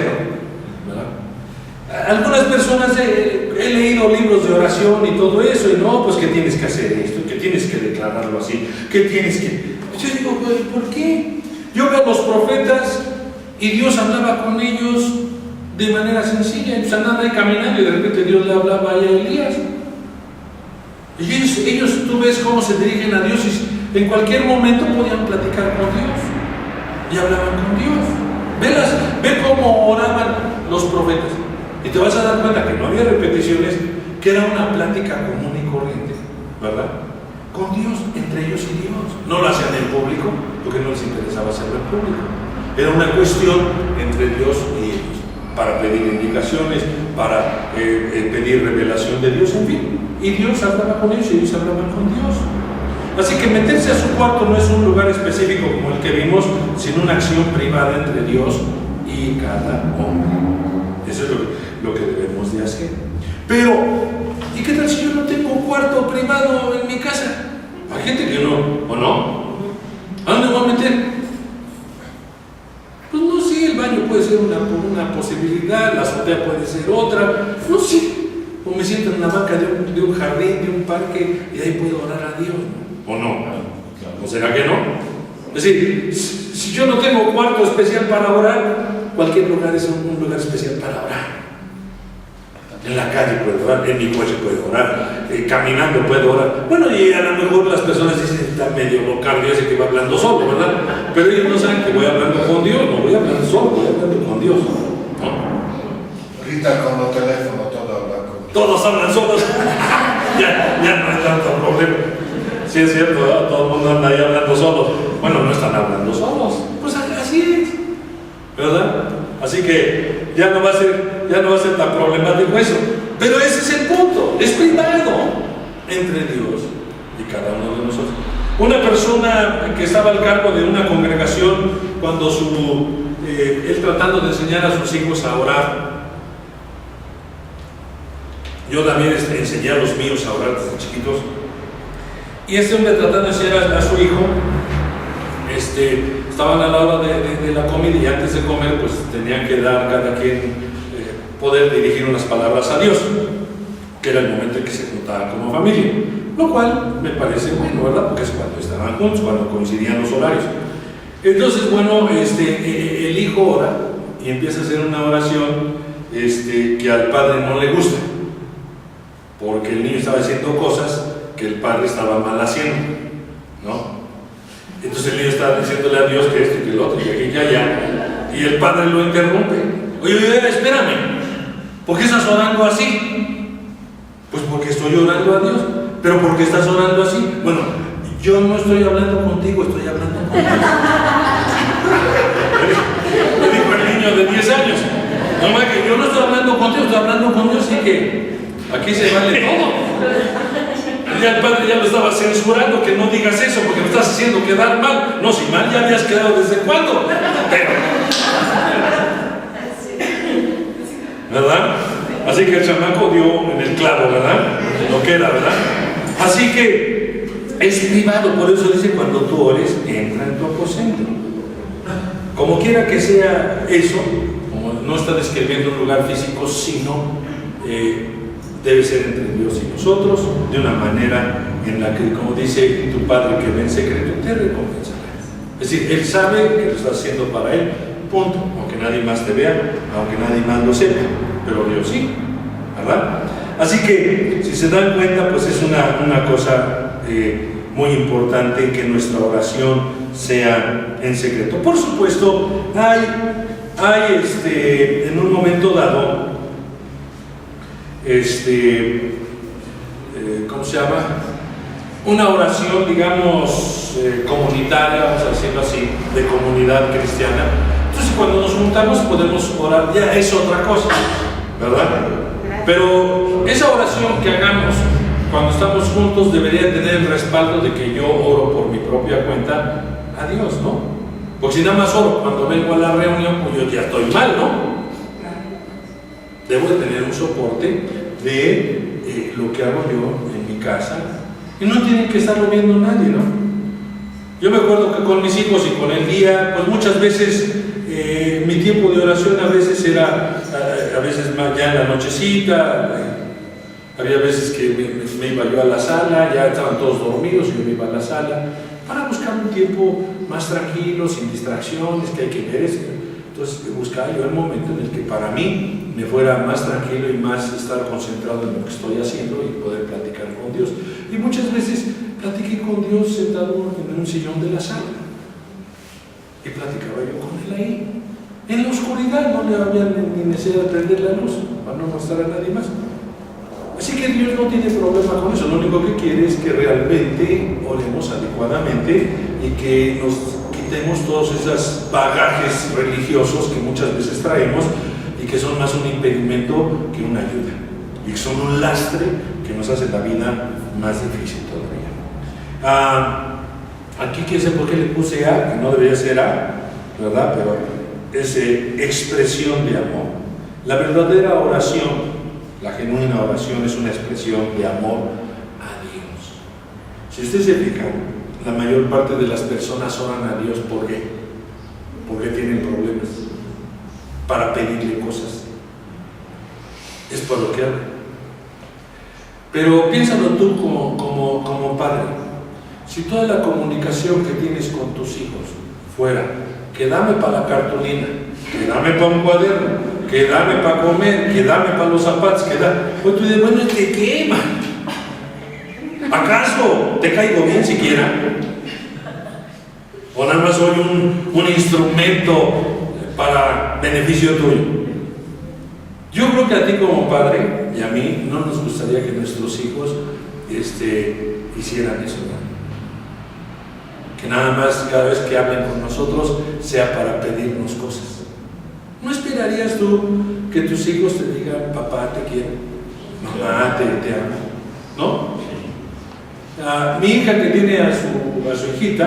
¿verdad? Algunas personas he leído libros de oración y todo eso, y no, pues que tienes que hacer esto, que tienes que declararlo así, que tienes que... Yo digo, ¿por qué? Yo veo a los profetas y Dios hablaba con ellos de manera sencilla, ellos andaban ahí caminando y de repente Dios le hablaba a Elías. Y ellos, tú ves cómo se dirigen a Dios y en cualquier momento podían platicar con Dios y hablaban con Dios. Ve cómo oraban los profetas. Y te vas a dar cuenta que no había repeticiones, que era una plática común y corriente, ¿verdad? Con Dios, entre ellos y Dios. No lo hacían en público, porque no les interesaba hacerlo en público. Era una cuestión entre Dios y ellos, para pedir indicaciones, para pedir revelación de Dios, en fin. Y Dios hablaba con ellos y ellos hablaban con Dios. Así que meterse a su cuarto no es un lugar específico como el que vimos, sino una acción privada entre Dios y cada hombre. Eso es lo que debemos de hacer. Pero, ¿y qué tal si yo no tengo cuarto privado en mi casa? Hay gente que no, ¿o no? ¿A dónde voy a meter? Pues no sé, el baño puede ser una posibilidad, la azotea puede ser otra, no sé. O me siento en la banca de un jardín, de un parque, y ahí puedo orar a Dios, ¿o no? ¿O será que no? Es decir, si yo no tengo cuarto especial para orar, cualquier lugar es un lugar especial para orar. En la calle puedo orar, en mi coche puedo orar, caminando puedo orar. Bueno, y a lo mejor las personas dicen, está medio local, ese que va hablando solo, ¿verdad? Pero ellos no saben que voy hablando con Dios, no voy hablando solo, voy hablando con Dios, ¿no? Ahorita con los teléfonos todos hablan solos. ya no hay tanto problema. Sí es cierto, ¿no? Todo el mundo anda ahí hablando solos. Bueno, no están hablando solos. Pues así es, ¿verdad? Así que ya no va a ser tan problemático eso. Pero ese es el punto. Es privado entre Dios y cada uno de nosotros. Una persona que estaba al cargo de una congregación, cuando él tratando de enseñar a sus hijos a orar, yo también enseñé a los míos a orar desde chiquitos. Y este hombre tratando de enseñar a su hijo, estaban a la hora de la comida y antes de comer, pues tenían que dar cada quien poder dirigir unas palabras a Dios, que era el momento en que se juntaban como familia. Lo cual me parece bueno, ¿verdad? Porque es cuando estaban juntos, cuando coincidían los horarios. Entonces, bueno, el hijo ora y empieza a hacer una oración que al padre no le gusta, porque el niño estaba haciendo cosas que el padre estaba mal haciendo, ¿no? Entonces el niño estaba diciéndole a Dios que esto y que el otro, y aquí y allá, y el padre lo interrumpe. Oye, espérame, ¿por qué estás orando así? Pues porque estoy orando a Dios. ¿Pero por qué estás orando así? Bueno, yo no estoy hablando contigo, estoy hablando con Dios. Le dijo el niño de 10 años, no, que yo no estoy hablando contigo, estoy hablando con Dios, y que aquí se vale todo. Ya el padre ya lo estaba censurando, que no digas eso porque me estás haciendo quedar mal. No, si mal ya habías quedado desde cuándo. Pero, ¿verdad? Así que el chamaco dio en el clavo, ¿verdad? Lo que era, ¿verdad? Así que es privado, por eso dice, cuando tú ores, entra en tu aposento. Como quiera que sea eso, como no está describiendo un lugar físico, sino debe ser entre Dios y nosotros, de una manera en la que, como dice tu Padre que ve en secreto, te recompensará. Es decir, Él sabe que lo está haciendo para Él, punto, aunque nadie más te vea, aunque nadie más lo sepa, pero Dios sí, ¿verdad? Así que, si se dan cuenta, pues es una cosa muy importante que nuestra oración sea en secreto. Por supuesto, hay en un momento dado, ¿cómo se llama? Una oración, digamos, comunitaria, vamos a decirlo así, de comunidad cristiana. Entonces, cuando nos juntamos podemos orar, ya es otra cosa, ¿verdad? Pero esa oración que hagamos cuando estamos juntos debería tener el respaldo de que yo oro por mi propia cuenta a Dios, ¿no? Porque si nada más oro cuando vengo a la reunión, pues yo ya estoy mal, ¿no? Debo de tener un soporte de lo que hago yo en mi casa, y no tiene que estarlo viendo nadie, ¿no? Yo me acuerdo que con mis hijos y con el día, pues muchas veces mi tiempo de oración a veces era, a veces más ya en la nochecita, había veces que me iba yo a la sala, ya estaban todos dormidos y yo me iba a la sala, para buscar un tiempo más tranquilo, sin distracciones, que hay que ver eso. Entonces buscaba yo el momento en el que para mí me fuera más tranquilo y más estar concentrado en lo que estoy haciendo y poder platicar con Dios. Y muchas veces platiqué con Dios sentado en un sillón de la sala. Y platicaba yo con Él ahí. En la oscuridad, no le había ni necesidad de prender la luz para no mostrar a nadie más. Así que Dios no tiene problema con eso. Lo único que quiere es que realmente oremos adecuadamente y que nos quitemos todos esos bagajes religiosos que muchas veces traemos y que son más un impedimento que una ayuda, y que son un lastre que nos hace la vida más difícil todavía. Aquí quién sé por qué le puse A, que no debería ser A, ¿verdad? Pero es expresión de amor. La verdadera oración, la genuina oración, es una expresión de amor a Dios. Si ustedes se fijan, la mayor parte de las personas oran a Dios, ¿por qué? Porque tienen problemas, para pedirle cosas. Es por lo que hablan. Pero piénsalo tú como padre. Si toda la comunicación que tienes con tus hijos fuera que dame para la cartulina, que dame para un cuaderno, que dame para comer, que dame para los zapatos, que dame... Pues tú dices, bueno, ¿te quema? ¿Acaso te caigo bien siquiera? ¿O nada más soy un instrumento para beneficio tuyo? Yo creo que a ti como padre y a mí no nos gustaría que nuestros hijos hicieran eso, ¿no? Que nada más cada vez que hablen con nosotros sea para pedirnos cosas. ¿No esperarías tú que tus hijos te digan, papá te quiero, mamá te amo? ¿No? Mi hija que tiene a su hijita,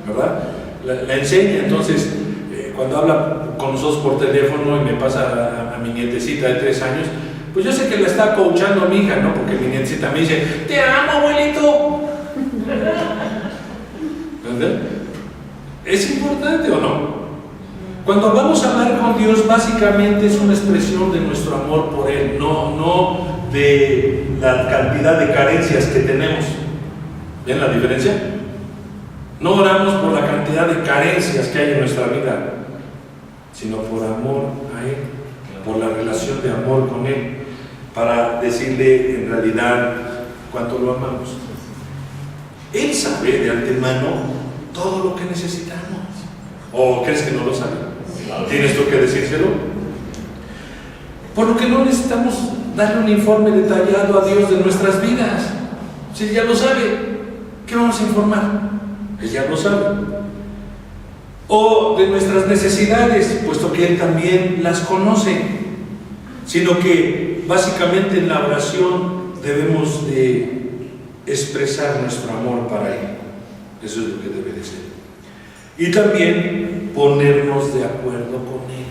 ¿verdad? La enseña, entonces cuando habla con nosotros por teléfono y me pasa a mi nietecita de 3 años, pues yo sé que la está coachando a mi hija, ¿no? Porque mi nietecita me dice, te amo, abuelito. ¿Verdad? ¿Es importante o no? Cuando vamos a hablar con Dios, básicamente es una expresión de nuestro amor por Él, no de la cantidad de carencias que tenemos. ¿Ven la diferencia? No oramos por la cantidad de carencias que hay en nuestra vida, sino por amor a Él, por la relación de amor con Él, para decirle en realidad cuánto lo amamos. Él sabe de antemano todo lo que necesitamos. ¿O crees que no lo sabe? ¿Tienes tú que decírselo? Por lo que no necesitamos darle un informe detallado a Dios de nuestras vidas. Si Él ya lo sabe, ¿qué vamos a informar? Él ya lo sabe. O de nuestras necesidades, puesto que Él también las conoce. Sino que básicamente en la oración debemos de expresar nuestro amor para Él. Eso es lo que debe de ser. Y también ponernos de acuerdo con Él.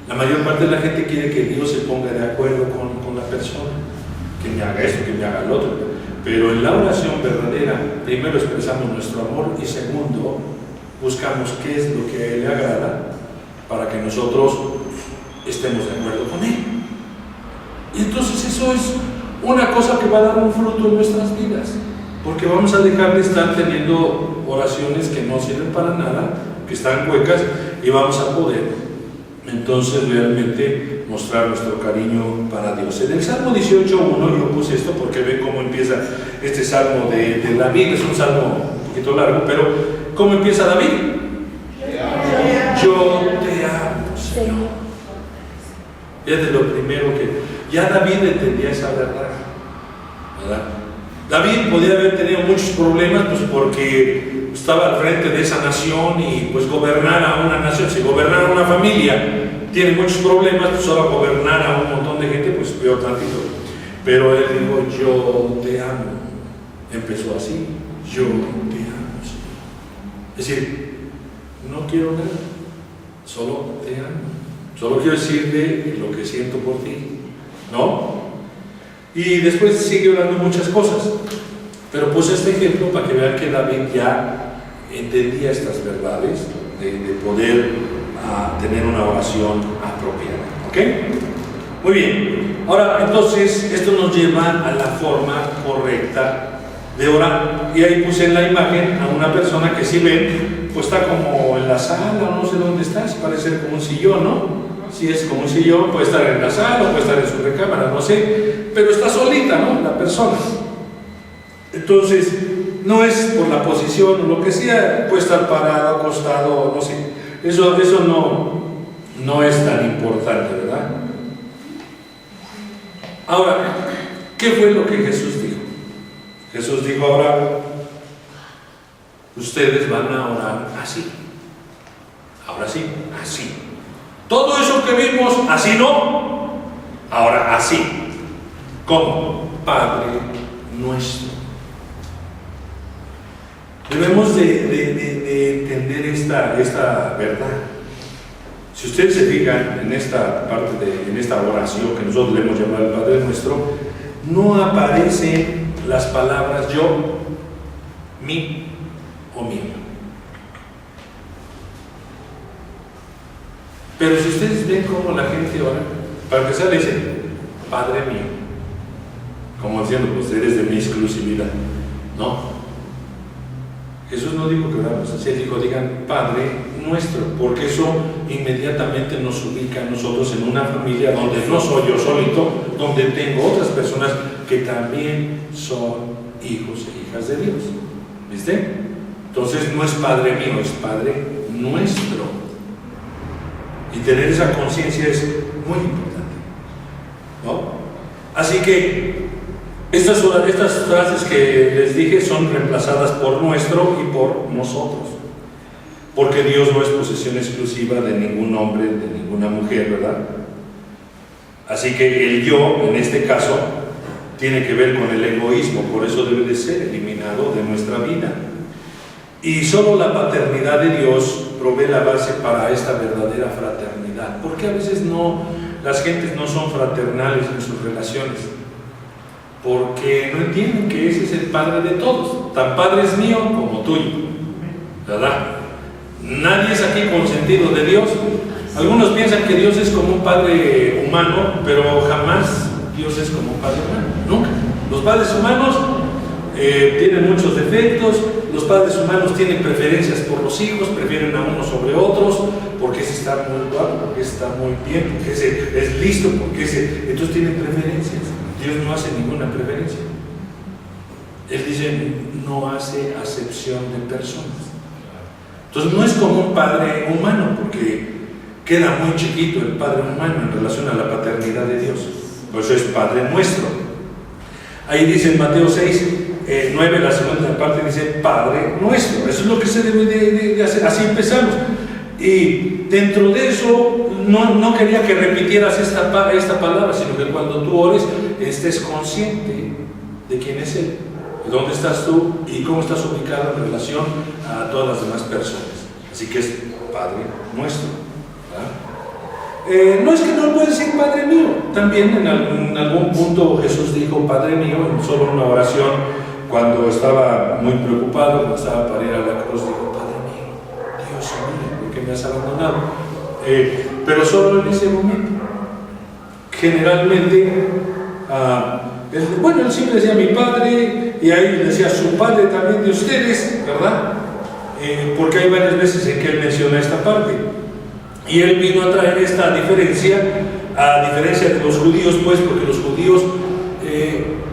La mayor parte de la gente quiere que Dios se ponga de acuerdo con la persona, que me haga esto, que me haga lo otro. Pero en la oración verdadera, primero expresamos nuestro amor y segundo, buscamos qué es lo que a Él le agrada para que nosotros estemos de acuerdo con Él. Y entonces eso es una cosa que va a dar un fruto en nuestras vidas, porque vamos a dejar de estar teniendo oraciones que no sirven para nada, que están huecas, y vamos a poder entonces realmente mostrar nuestro cariño para Dios. En el Salmo 18.1 yo puse esto porque ven cómo empieza este salmo de David. Es un salmo un poquito largo, pero ¿cómo empieza David? Yo te amo, Señor. Es de lo primero que ya David entendía esa verdad, ¿verdad? David podía haber tenido muchos problemas, pues porque estaba al frente de esa nación y pues gobernar a una nación, si gobernar a una familia tiene muchos problemas, pues ahora gobernar a un montón de gente, pues peor tantito. Pero él dijo, yo te amo. Empezó así, yo te amo, Señor. Es decir, no quiero nada, solo te amo. Solo quiero decirte lo que siento por ti, ¿no? Y después sigue orando muchas cosas. Pero puse este ejemplo para que vean que David ya entendía estas verdades de poder tener una oración apropiada. ¿Ok? Muy bien. Ahora, entonces, esto nos lleva a la forma correcta de orar. Y ahí puse en la imagen a una persona que si ven, pues está como en la sala, no sé dónde está, parece ser como un sillón, ¿no? Si es como un sillón, puede estar en la sala o puede estar en su recámara, no sé, pero está solita, ¿no? La persona. Entonces, no es por la posición o lo que sea, puede estar parado, acostado, no sé. Eso no es tan importante, ¿verdad? Ahora, ¿qué fue lo que Jesús dijo? Jesús dijo, ahora, ustedes van a orar así. Ahora sí, así. Todo eso que vimos, así no. Ahora así. ¿Cómo? Padre nuestro. Debemos de entender esta verdad. Si ustedes se fijan en esta parte, en esta oración que nosotros le hemos llamado el Padre Nuestro, no aparecen las palabras yo, mí o mío. Pero si ustedes ven cómo la gente ora, para empezar dice, Padre mío, como diciendo, pues eres de mi exclusividad. No. Jesús no dijo que oramos así, él dijo, digan Padre Nuestro, porque eso inmediatamente nos ubica a nosotros en una familia donde no soy yo solito, donde tengo otras personas que también son hijos e hijas de Dios. ¿Viste? Entonces no es Padre mío, es Padre Nuestro. Y tener esa conciencia es muy importante, ¿no? Así que estas frases que les dije son reemplazadas por nuestro y por nosotros, porque Dios no es posesión exclusiva de ningún hombre, de ninguna mujer, ¿verdad? Así que el yo, en este caso, tiene que ver con el egoísmo, por eso debe de ser eliminado de nuestra vida. Y solo la paternidad de Dios provee la base para esta verdadera fraternidad, porque a veces las gentes no son fraternales en sus relaciones, porque no entienden que ese es el Padre de todos, tan Padre es mío como tuyo, ¿verdad? Nadie es aquí consentido de Dios. Algunos piensan que Dios es como un Padre humano, pero jamás Dios es como un Padre humano, nunca. Los padres humanos tienen muchos defectos. Los padres humanos tienen preferencias por los hijos, prefieren a unos sobre otros, porque ese está muy guapo, porque ese está muy bien, porque ese es listo, porque entonces tienen preferencias. Dios no hace ninguna preferencia. Él dice, no hace acepción de personas. Entonces no es como un padre humano, porque queda muy chiquito el padre humano en relación a la paternidad de Dios. Por eso es Padre Nuestro. Ahí dice en Mateo 6, 9, la segunda parte dice Padre Nuestro. Eso es lo que se debe de hacer. Así empezamos. Y dentro de eso no quería que repitieras esta palabra, sino que cuando tú ores estés consciente de quién es Él, de dónde estás tú y cómo estás ubicado en relación a todas las demás personas. Así que es Padre Nuestro, ¿verdad? No es que no puede decir Padre mío. También en algún punto Jesús dijo Padre mío en solo una oración. Cuando estaba muy preocupado, cuando estaba para ir a la cruz, dijo, Padre mío, Dios mío, ¿por qué me has abandonado? Pero solo en ese momento. Generalmente, él siempre decía mi Padre, y ahí decía su Padre también de ustedes, ¿verdad? Porque hay varias veces en que él menciona esta parte. Y él vino a traer esta diferencia, a diferencia de los judíos, pues, porque los judíos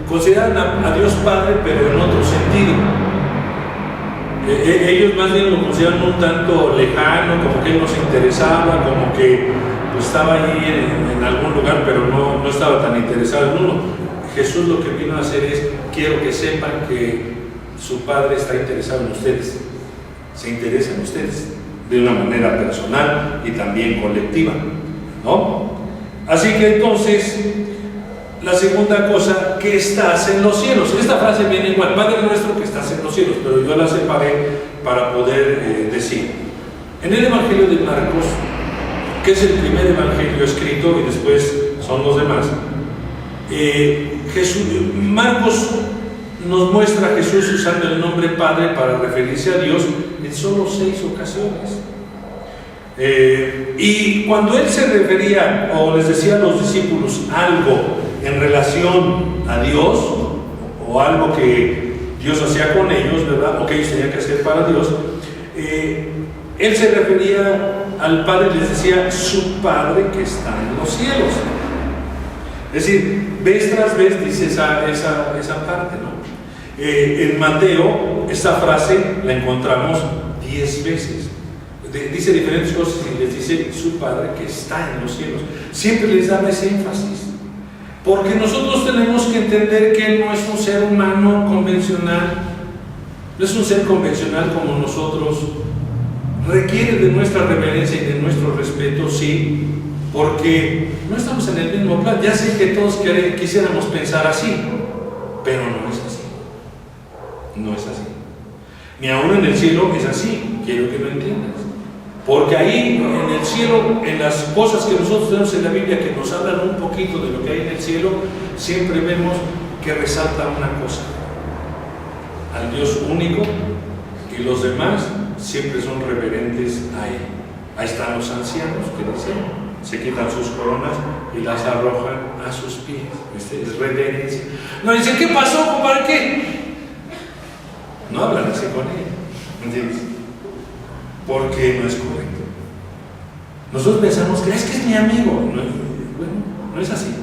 consideran a Dios Padre, pero en otro sentido. Ellos más bien lo consideran un tanto lejano, como que Él no se interesaba, como que pues, estaba ahí en algún lugar, pero no estaba tan interesado en uno. Jesús lo que vino a hacer es, quiero que sepan que su Padre está interesado en ustedes, se interesa en ustedes, de una manera personal y también colectiva, ¿no? Así que entonces, la segunda cosa, que estás en los cielos. Esta frase viene igual, Padre Nuestro que estás en los cielos, pero yo la separé para poder decir. En el Evangelio de Marcos, que es el primer evangelio escrito y después son los demás, Marcos nos muestra a Jesús usando el nombre Padre para referirse a Dios en solo 6 ocasiones. Y cuando Él se refería o les decía a los discípulos algo en relación a Dios o algo que Dios hacía con ellos, ¿verdad? O que ellos tenían que hacer para Dios, Él se refería al Padre y les decía su Padre que está en los cielos. Es decir, vez tras vez dice esa parte, ¿no? En Mateo, esta frase la encontramos 10 veces. Dice diferentes cosas y les dice su Padre que está en los cielos. Siempre les da ese énfasis. Porque nosotros tenemos que entender que Él no es un ser humano convencional, no es un ser convencional como nosotros. Requiere de nuestra reverencia y de nuestro respeto, sí, porque no estamos en el mismo plan. Ya sé que todos quisiéramos pensar así, pero no es así. No es así. Ni aún en el cielo es así, quiero que lo entiendas. Porque ahí en el cielo, en las cosas que nosotros tenemos en la Biblia que nos hablan un poquito de lo que hay en el cielo, siempre vemos que resalta una cosa: al Dios único, y los demás siempre son reverentes a Él. Ahí están los ancianos que dicen, se quitan sus coronas y las arrojan a sus pies. Es reverencia. No dicen, ¿qué pasó, compadre? ¿Qué? No hablan así con Él, ¿entiendes? Porque no es correcto. Nosotros pensamos que es mi amigo. No, bueno, no es así.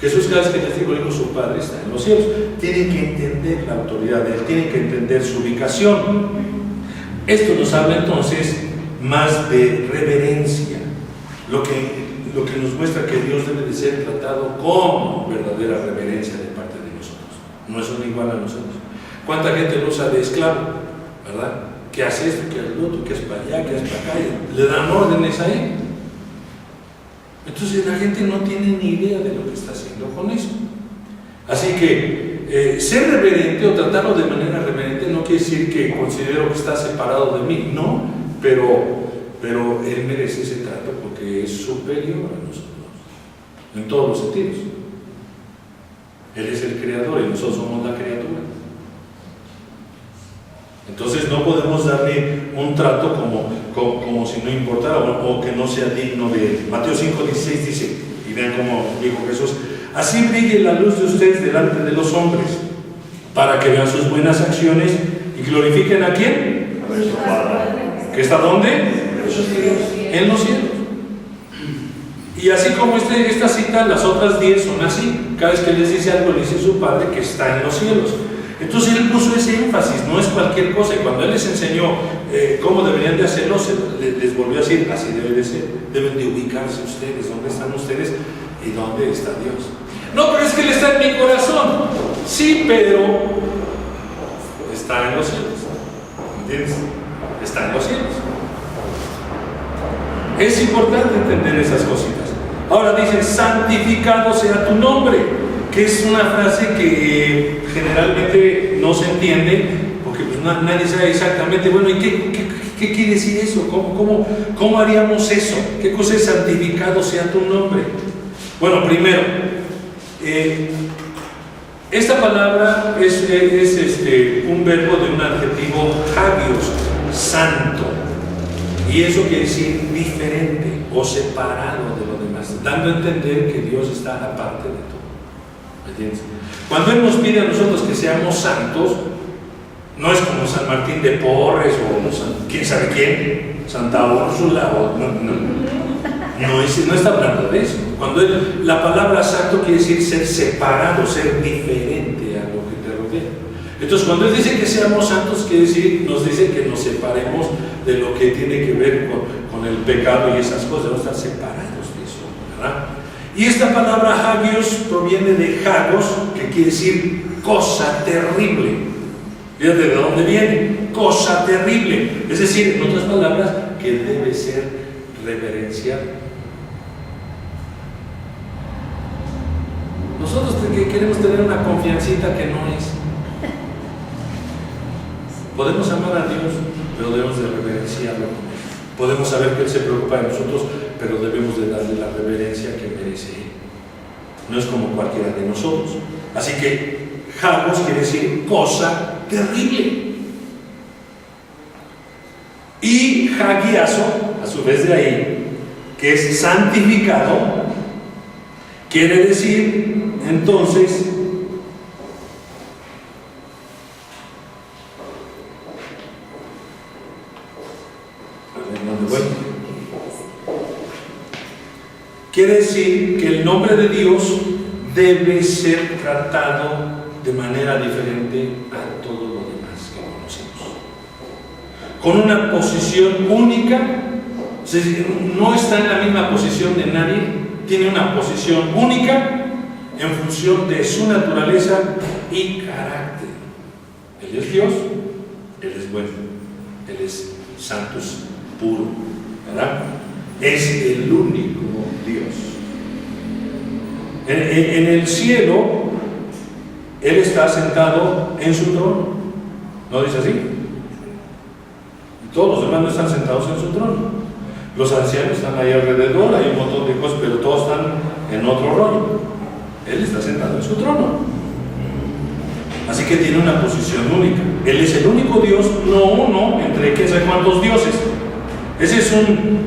Jesús, cada vez que les dijo, su Padre está en los cielos. Tienen que entender la autoridad de Él, tienen que entender su ubicación. Esto nos habla entonces más de reverencia, lo que nos muestra que Dios debe de ser tratado con verdadera reverencia de parte de nosotros. No son igual a nosotros. ¿Cuánta gente lo usa de esclavo? ¿Verdad? ¿Qué hace esto? ¿Qué hace lo otro? ¿Qué es para allá? ¿Qué es para acá? Le dan órdenes a Él. Entonces la gente no tiene ni idea de lo que está haciendo con eso. Así que ser reverente o tratarlo de manera reverente no quiere decir que considero que está separado de mí, no, pero Él merece ese trato porque es superior a nosotros, en todos los sentidos. Él es el creador y nosotros somos la criatura. Entonces no podemos darle un trato como si no importara o que no sea digno de Él. Mateo 5:16 dice, y vean cómo dijo Jesús: así brille la luz de ustedes delante de los hombres, para que vean sus buenas acciones y glorifiquen ¿a quién? A su Padre. ¿Que está dónde? En los cielos. Y así como esta cita, las otras 10 son así. Cada vez que les dice algo, le dice su Padre que está en los cielos. Entonces Él puso ese énfasis, no es cualquier cosa. Y cuando Él les enseñó cómo deberían de hacerlo, les volvió a decir, así debe de ser. Deben de ubicarse ustedes, dónde están ustedes y dónde está Dios. No, pero es que Él está en mi corazón. Sí, pero está en los cielos. ¿Entiendes? Está en los cielos. Es importante entender esas cositas. Ahora dice, santificado sea tu nombre, que es una frase que generalmente no se entiende, porque pues nadie sabe exactamente, bueno, ¿y qué quiere decir eso? ¿Cómo haríamos eso? ¿Qué cosa es santificado sea tu nombre? Bueno, primero, esta palabra es un verbo de un adjetivo hagios, santo, y eso quiere decir diferente o separado de lo demás, dando a entender que Dios está aparte de todo. ¿Me entiendes? Cuando Él nos pide a nosotros que seamos santos, no es como San Martín de Porres o quién sabe quién, Santa Úrsula, no está hablando de eso. Cuando la palabra santo quiere decir ser separado, ser diferente a lo que te rodea. Entonces, cuando Él dice que seamos santos, quiere decir, nos dice que nos separemos de lo que tiene que ver con el pecado y esas cosas, debemos estar separados de eso, ¿verdad? Y esta palabra hagios proviene de hagos, que quiere decir cosa terrible. Fíjate de dónde viene, cosa terrible. Es decir, en otras palabras, que debe ser reverenciado. Nosotros queremos tener una confiancita que no es. Podemos amar a Dios, pero debemos de reverenciarlo. Podemos saber que Él se preocupa de nosotros, pero debemos de darle la reverencia que merece Él. No es como cualquiera de nosotros. Así que hagos quiere decir cosa terrible. Y hagiazo, a su vez de ahí, que es santificado, quiere decir entonces quiere decir que el nombre de Dios debe ser tratado de manera diferente a todo lo demás que conocemos. Con una posición única, es decir, no está en la misma posición de nadie, tiene una posición única en función de su naturaleza y carácter. Él es Dios, Él es bueno, Él es santo, puro, ¿verdad? Es el único Dios. En el cielo, Él está sentado en su trono. ¿No dice así? Todos los demás no están sentados en su trono. Los ancianos están ahí alrededor, hay un montón de cosas, pero todos están en otro rollo. Él está sentado en su trono. Así que tiene una posición única. Él es el único Dios, no uno entre quién sabe cuántos dioses. Esa es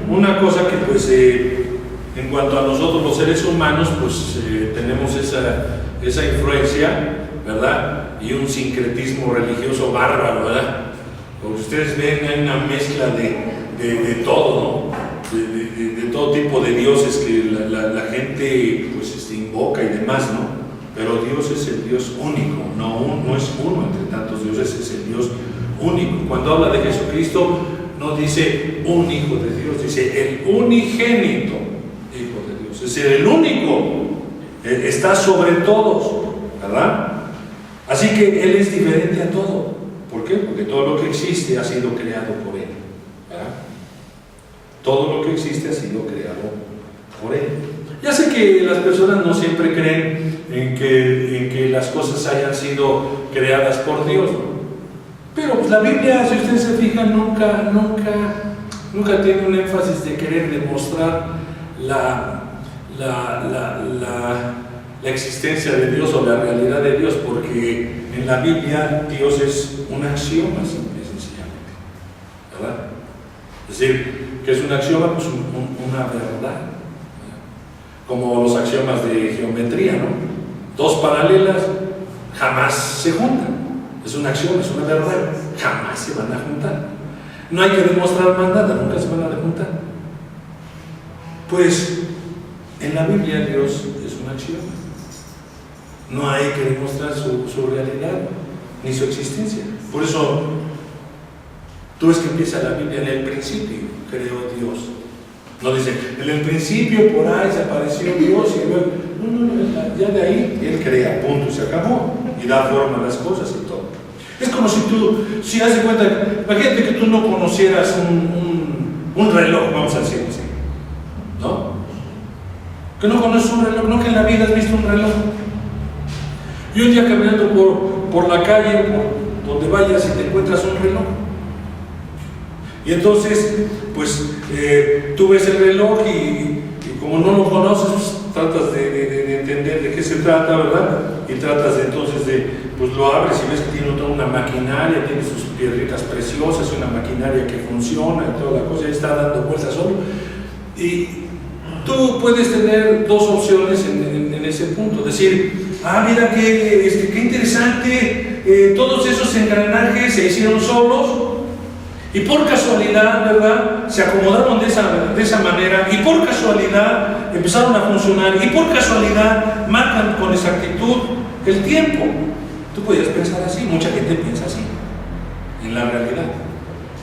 una cosa que pues en cuanto a nosotros los seres humanos pues tenemos esa influencia, ¿verdad? Y un sincretismo religioso bárbaro, ¿verdad? Como ustedes ven, hay una mezcla de todo, ¿no? De todo tipo de dioses que la gente pues invoca y demás, ¿no? Pero Dios es el Dios único, no es uno entre tantos dioses, es el Dios único. Cuando habla de Jesucristo, no dice un hijo de Dios, dice el unigénito hijo de Dios. Es decir, el único, está sobre todos, ¿verdad? Así que Él es diferente a todo. ¿Por qué? Porque todo lo que existe ha sido creado por Él, ¿verdad? Todo lo que existe ha sido creado por Él. Ya sé que las personas no siempre creen en que las cosas hayan sido creadas por Dios, ¿no? Pero pues la Biblia, si ustedes se fijan, nunca tiene un énfasis de querer demostrar la existencia de Dios o la realidad de Dios, porque en la Biblia Dios es un axioma, simple y sencillamente, ¿verdad? Es decir, ¿qué es un axioma? Pues una verdad, como los axiomas de geometría, ¿no? Dos paralelas jamás se juntan. Es un axioma, es una verdad, jamás se van a juntar. No hay que demostrar más nada, nunca se van a juntar. Pues en la Biblia Dios es un axioma. No hay que demostrar su realidad ni su existencia. Por eso tú ves que empieza la Biblia: en el principio creó Dios. No dice en el principio por ahí se apareció Dios y luego no, ya de ahí Él crea, punto, se acabó, y da forma a las cosas y todo. Es como si haz de cuenta, imagínate que tú no conocieras un reloj, vamos a decir así, ¿no? Que no conoces un reloj, no que en la vida has visto un reloj. Y un día caminando por la calle, por donde vayas, y te encuentras un reloj. Y entonces, pues, tú ves el reloj y como no lo conoces, pues, tratas de entender de qué se trata, ¿verdad? Y tratas entonces pues lo abres y ves que tiene toda una maquinaria, tiene sus piedritas preciosas, una maquinaria que funciona y toda la cosa, y está dando vueltas solo. Y tú puedes tener dos opciones en ese punto, decir, mira qué interesante, todos esos engranajes se hicieron solos y por casualidad, ¿verdad?, se acomodaron de esa manera, y por casualidad empezaron a funcionar, y por casualidad marcan con exactitud el tiempo. Tú podrías pensar así, mucha gente piensa así en la realidad.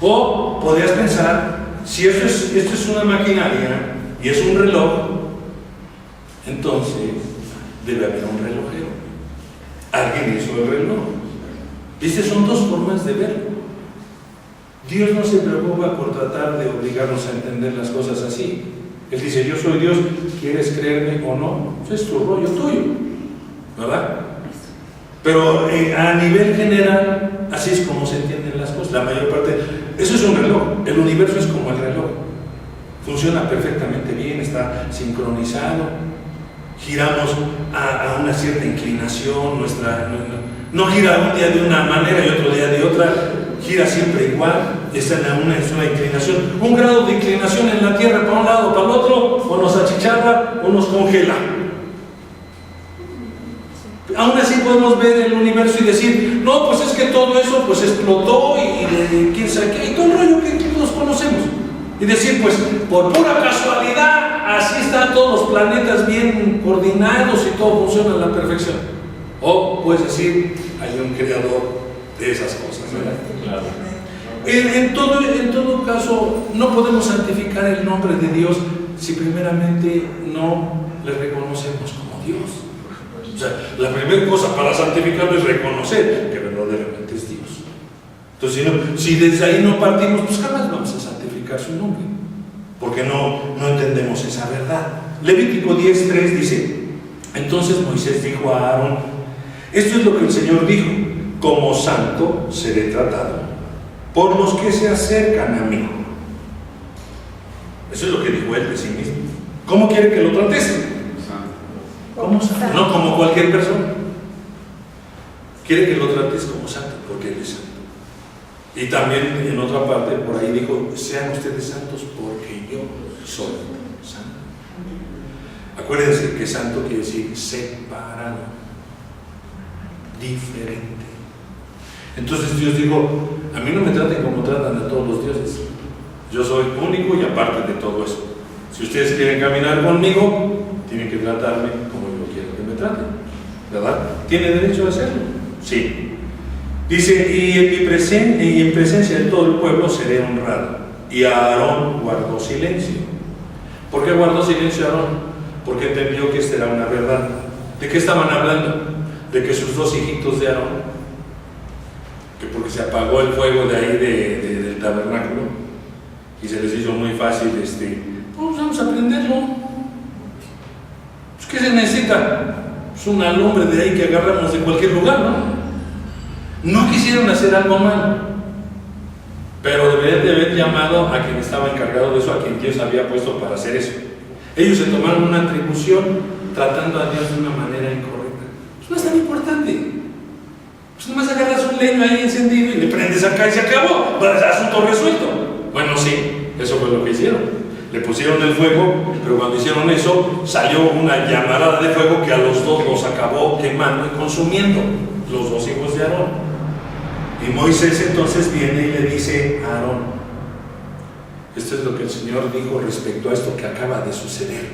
O podrías pensar, si esto es una maquinaria y es un reloj, entonces debe haber un relojero. Alguien hizo el reloj. Estas son dos formas de verlo. Dios no se preocupa por tratar de obligarnos a entender las cosas así. Él dice, yo soy Dios, ¿quieres creerme o no? Es tu rollo tuyo, ¿verdad? Pero a nivel general, así es como se entienden las cosas. La mayor parte, eso es un reloj. El universo es como el reloj. Funciona perfectamente bien, está sincronizado. Giramos a una cierta inclinación, no gira un día de una manera y otro día de otra, gira siempre igual, está en una inclinación, un grado de inclinación en la Tierra para un lado o para el otro, o nos achicharra o nos congela. Aún así podemos ver el universo y decir, no, pues es que todo eso pues explotó y quién sabe qué, y todo el rollo que todos conocemos. Y decir, pues, por pura casualidad, así están todos los planetas bien coordinados y todo funciona a la perfección. O puedes decir, hay un creador de esas cosas, ¿verdad? Claro. En todo caso, no podemos santificar el nombre de Dios si primeramente no le reconocemos como Dios. O sea, la primera cosa para santificarlo es reconocer que verdaderamente es Dios. Entonces, si desde ahí no partimos, pues jamás vamos a santificar su nombre, porque no entendemos esa verdad. Levítico 10:3 dice, entonces Moisés dijo a Aarón, esto es lo que el Señor dijo, como santo seré tratado. por los que se acercan a mí. Eso es lo que dijo él de sí mismo. ¿Cómo quiere que lo trates? Como santo, no como cualquier persona. Quiere que lo trates como santo, porque él es santo. Y también en otra parte, por ahí dijo, sean ustedes santos porque yo soy santo. Acuérdense que santo quiere decir separado, diferente. Entonces Dios dijo, a mí no me traten como tratan a todos los dioses. Yo soy único y aparte de todo eso. Si ustedes quieren caminar conmigo, tienen que tratarme como yo quiero que me traten, ¿verdad? ¿Tiene derecho a hacerlo? Sí. Dice, y en presencia de todo el pueblo seré honrado. Y Aarón guardó silencio. ¿Por qué guardó silencio Aarón? Porque entendió que esta era una verdad. ¿De qué estaban hablando? De que sus dos hijitos de Aarón, que porque se apagó el fuego de ahí del tabernáculo, y se les hizo muy fácil, pues vamos a prenderlo. Pues, ¿qué se necesita? Pues una lumbre de ahí que agarramos de cualquier lugar, ¿no? No quisieron hacer algo malo, pero deberían de haber llamado a quien estaba encargado de eso, a quien Dios había puesto para hacer eso. Ellos se tomaron una atribución tratando a Dios de una manera incorrecta. Pues no es tan importante. Pues nomás agarras un leño ahí encendido y le prendes acá y se acabó. Asunto resuelto. Bueno, sí, eso fue lo que hicieron. Le pusieron el fuego, pero cuando hicieron eso, salió una llamarada de fuego que a los dos los acabó quemando y consumiendo, los dos hijos de Aarón. Y Moisés entonces viene y le dice a Aarón, esto es lo que el Señor dijo respecto a esto que acaba de suceder.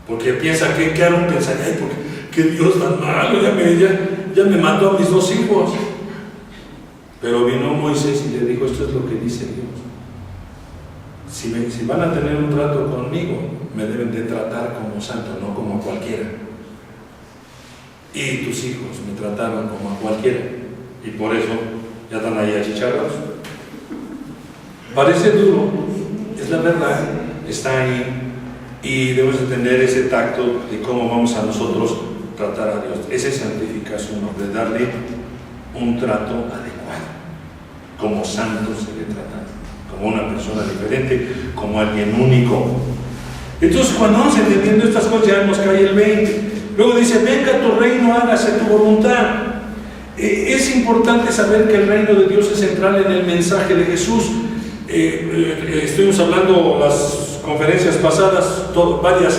Porque piensa que Aarón pensaría, ay, ¿qué Dios tan malo? Ya me mató a mis dos hijos. Pero vino Moisés y le dijo, esto es lo que dice Dios. Si van a tener un trato conmigo, me deben de tratar como santo, no como cualquiera. Y tus hijos me trataron como a cualquiera. Y por eso ya están ahí achicharrados. Parece duro, es la verdad, está ahí. Y debemos de tener ese tacto de cómo vamos a nosotros tratar a Dios. Esa es santificación, de darle un trato adecuado. Como santo se le trata, como una persona diferente, como alguien único. Entonces, cuando vamos entendiendo estas cosas, ya nos cae el 20. Luego dice, venga tu reino, hágase tu voluntad. Es importante saber que el reino de Dios es central en el mensaje de Jesús. Estuvimos hablando las conferencias pasadas, varias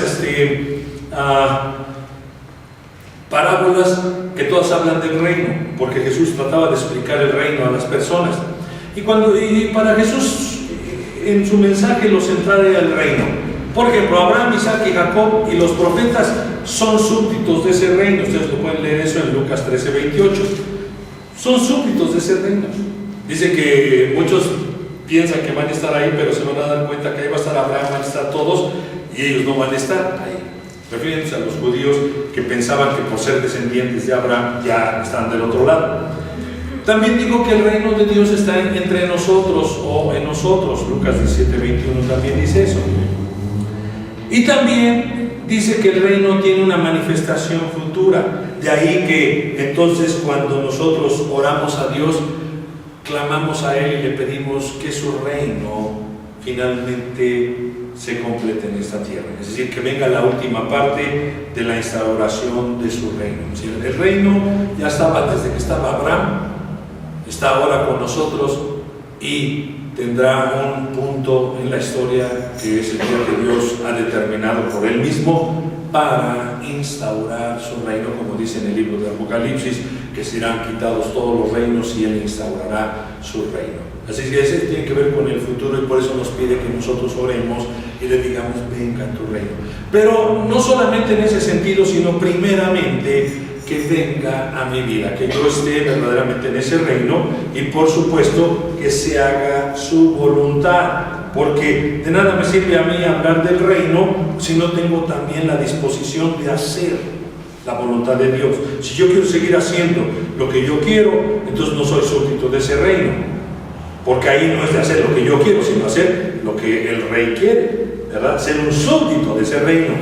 parábolas que todas hablan del reino, porque Jesús trataba de explicar el reino a las personas. Y para Jesús, en su mensaje, lo central era el reino. Por ejemplo, Abraham, Isaac y Jacob y los profetas son súbditos de ese reino. Ustedes lo pueden leer eso en Lucas 13:28. Son súbditos de ese reino. Dice que muchos piensan que van a estar ahí, pero se van a dar cuenta que ahí va a estar Abraham, van a estar todos, y ellos no van a estar ahí. Refiriéndose a los judíos que pensaban que por ser descendientes de Abraham ya están del otro lado. También digo que el reino de Dios está entre nosotros o en nosotros. Lucas 17:21 también dice eso. Y también dice que el reino tiene una manifestación futura. De ahí que entonces cuando nosotros oramos a Dios, clamamos a Él y le pedimos que su reino finalmente se complete en esta tierra. Es decir, que venga la última parte de la instauración de su reino. Es decir, el reino ya estaba desde que estaba Abraham, está ahora con nosotros y tendrá un punto en la historia que es el día que Dios ha determinado por Él mismo para instaurar su reino, como dice en el libro de Apocalipsis, que serán quitados todos los reinos y Él instaurará su reino. Así que ese tiene que ver con el futuro y por eso nos pide que nosotros oremos y le digamos, venga tu reino. Pero no solamente en ese sentido, sino primeramente que venga a mi vida, que yo esté verdaderamente en ese reino y por supuesto que se haga su voluntad, porque de nada me sirve a mí hablar del reino si no tengo también la disposición de hacer la voluntad de Dios. Si yo quiero seguir haciendo lo que yo quiero, entonces no soy súbdito de ese reino, porque ahí no es de hacer lo que yo quiero, sino hacer lo que el rey quiere, ¿verdad? Ser un súbdito de ese reino.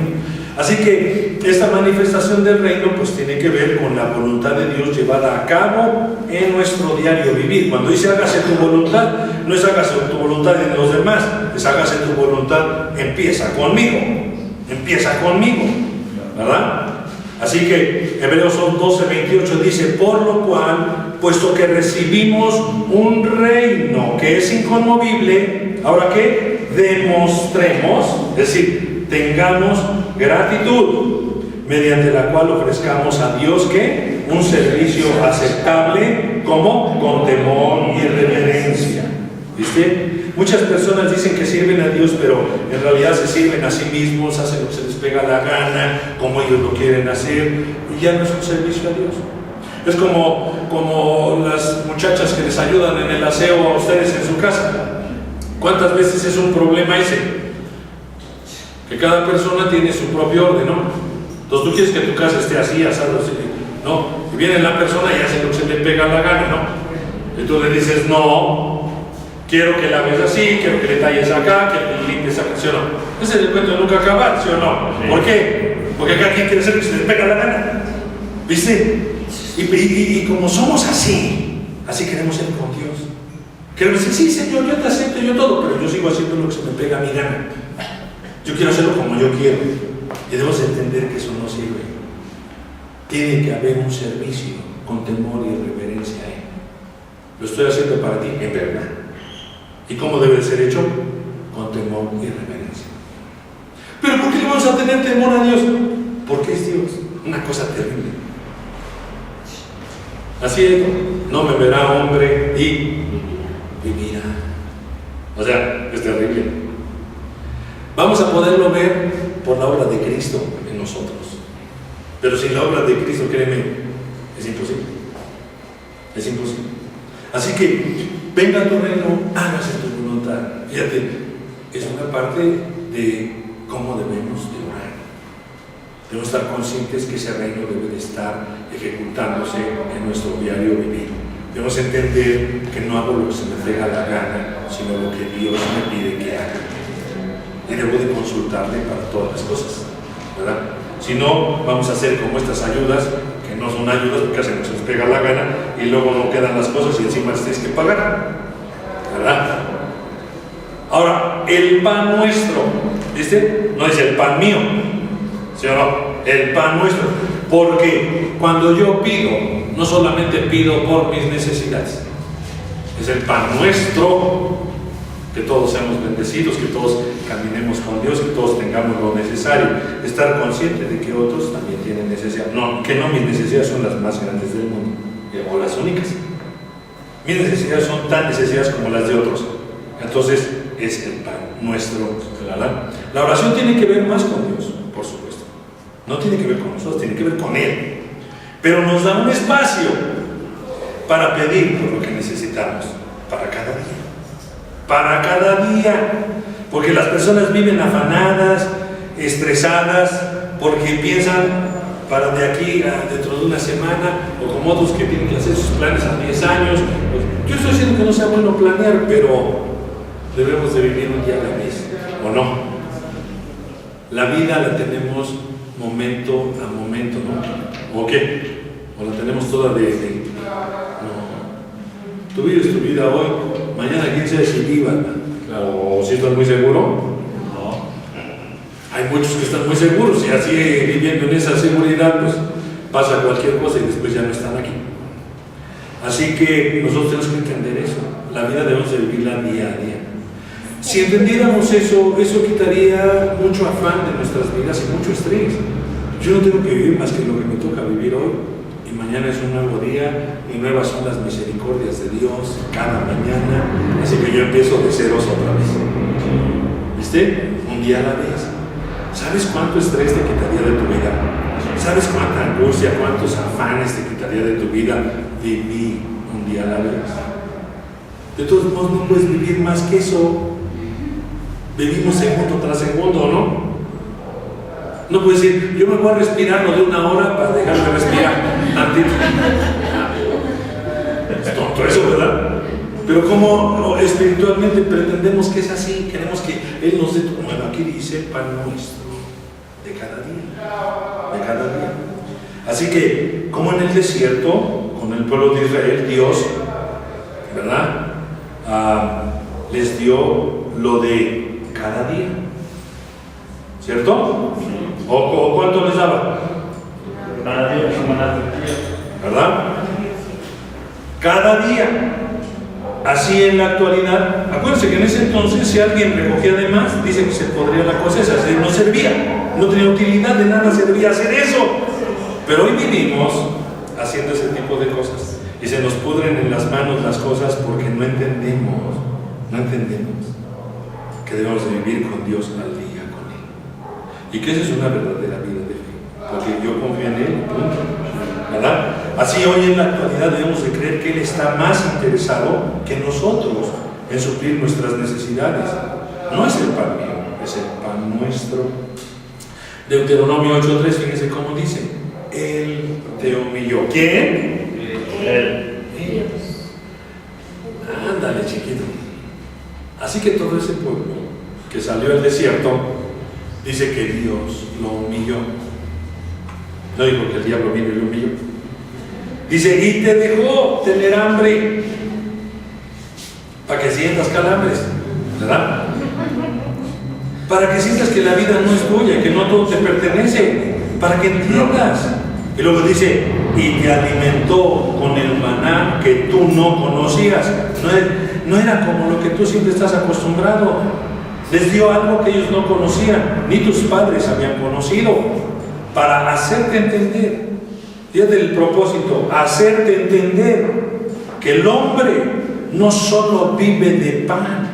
Así que esta manifestación del reino pues tiene que ver con la voluntad de Dios llevada a cabo en nuestro diario vivir. Cuando dice hágase tu voluntad, no es hágase tu voluntad en los demás, es hágase tu voluntad, empieza conmigo, ¿verdad? Así que Hebreos 12:28 dice, por lo cual, puesto que recibimos un reino que es inconmovible, ¿ahora qué? Demostremos, es decir, tengamos gratitud, mediante la cual ofrezcamos a Dios ¿qué? Un servicio aceptable, como con temor y reverencia. ¿Viste? Muchas personas dicen que sirven a Dios, pero en realidad se sirven a sí mismos, hacen lo que se les pega la gana, como ellos lo quieren hacer, y ya no es un servicio a Dios. Es como las muchachas que les ayudan en el aseo a ustedes en su casa. ¿Cuántas veces es un problema ese? Que cada persona tiene su propio orden, ¿no? Entonces tú quieres que tu casa esté así, asado, así, ¿no? Y viene la persona y hace lo que se le pega la gana, ¿no? Y tú le dices, no, quiero que la veas así, quiero que le talles acá, que le limpies acá, ¿sí o no? Ese es el cuento de nunca acabar, ¿sí o no? Sí. ¿Por qué? Porque acá quien quiere hacer lo que se le pega la gana, ¿viste? Y como somos así queremos ser con Dios. Queremos decir, sí, Señor, yo te acepto, yo todo, pero yo sigo haciendo lo que se me pega a mi gana. Yo quiero hacerlo como yo quiero. Y debemos entender que eso no sirve. Tiene que haber un servicio con temor y reverencia a Él. Lo estoy haciendo para ti, en verdad. ¿Y cómo debe ser hecho? Con temor y reverencia. ¿Pero por qué le vamos a tener temor a Dios? Porque es Dios. Una cosa terrible. Así es, no me verá hombre y vivirá. O sea, es terrible. Vamos a poderlo ver por la obra de Cristo en nosotros. Pero sin la obra de Cristo, créeme, es imposible. Es imposible. Así que, venga tu reino, hágase tu voluntad. Fíjate, es una parte de cómo debemos de orar. Debemos estar conscientes que ese reino debe de estar ejecutándose en nuestro diario vivir. Debemos entender que no hago lo que se me pega la gana, sino lo que Dios me pide que haga. Y debo de consultarle para todas las cosas, ¿verdad? Si no, vamos a hacer como estas ayudas, que no son ayudas porque hacen lo que se les pega la gana, y luego no quedan las cosas y encima les tienes que pagar, ¿verdad? Ahora, el pan nuestro, ¿viste? No es el pan mío, ¿sí o no? El pan nuestro. Porque cuando yo pido, no solamente pido por mis necesidades, es el pan nuestro, que todos seamos bendecidos, que todos caminemos con Dios, que todos tengamos lo necesario, estar consciente de que otros también tienen necesidad. No, que no mis necesidades son las más grandes del mundo, o las únicas. Mis necesidades son tan necesarias como las de otros. Entonces, es el pan nuestro, ¿verdad? La oración tiene que ver más con Dios, por supuesto. No tiene que ver con nosotros, tiene que ver con Él. Pero nos da un espacio para pedir por lo que necesitamos, para cada día. Para cada día. Porque las personas viven afanadas, estresadas, porque piensan para de aquí a dentro de una semana, o como otros que tienen que hacer sus planes a 10 años. Pues, yo estoy diciendo que no sea bueno planear, pero debemos de vivir un día a la vez, ¿o no? La vida la tenemos momento a momento, ¿no? ¿O qué? ¿O la tenemos toda de no. Tú vives tu vida hoy, mañana quién sabe si vivan. ¿O si estás muy seguro? No. Hay muchos que están muy seguros y así viviendo en esa seguridad, pues pasa cualquier cosa y después ya no están aquí. Así que nosotros tenemos que entender eso. La vida debemos de vivirla día a día. Si entendiéramos eso, eso quitaría mucho afán de nuestras vidas y mucho estrés. Yo no tengo que vivir más que lo que me toca vivir hoy. Y mañana es un nuevo día y nuevas son las misericordias de Dios cada mañana. Así que yo empiezo de ceros otra vez. ¿Viste? Un día a la vez. ¿Sabes cuánto estrés te quitaría de tu vida? ¿Sabes cuánta angustia, cuántos afanes te quitaría de tu vida? Viví un día a la vez. De todos modos no puedes vivir más que eso. Vivimos segundo tras segundo, ¿no? No puedes decir, yo me voy a respirar lo de una hora para dejar de respirar tantito. Es tonto eso, ¿verdad? Pero como espiritualmente pretendemos que es así, queremos que Él nos dé todo. Bueno, aquí dice pan nuestro. de cada día, de cada día. Así que, como en el desierto, con el pueblo de Israel, Dios, ¿verdad? Les dio lo de cada día, ¿cierto? ¿O cuánto les daba? Cada día, ¿verdad? Cada día. Así en la actualidad, acuérdense que en ese entonces si alguien recogía de más, dice que se podría la cosecha, es decir, no servía, no tenía utilidad, de nada servía hacer eso. Pero hoy vivimos haciendo ese tipo de cosas y se nos pudren en las manos las cosas porque no entendemos que debemos de vivir con Dios al día con Él y que esa es una verdadera vida de fe, porque yo confío en Él, punto, ¿verdad? Así hoy en la actualidad debemos de creer que Él está más interesado que nosotros en suplir nuestras necesidades. No es el pan mío, es el pan nuestro. Deuteronomio 8:3, fíjense cómo dice: Él te humilló. ¿Quién? Él. Ándale, chiquito. Así que todo ese pueblo que salió al desierto dice que Dios lo humilló. No digo que el diablo vino y lo humilló. Dice, y te dejó tener hambre para que sientas calambres, ¿verdad? Para que sientas que la vida no es tuya, que no todo te pertenece, para que entiendas. Y luego dice, y te alimentó con el maná que tú no conocías. No era como lo que tú siempre estás acostumbrado. Les dio algo que ellos no conocían, ni tus padres habían conocido, para hacerte entender. Fíjate el propósito, hacerte entender que el hombre no solo vive de pan,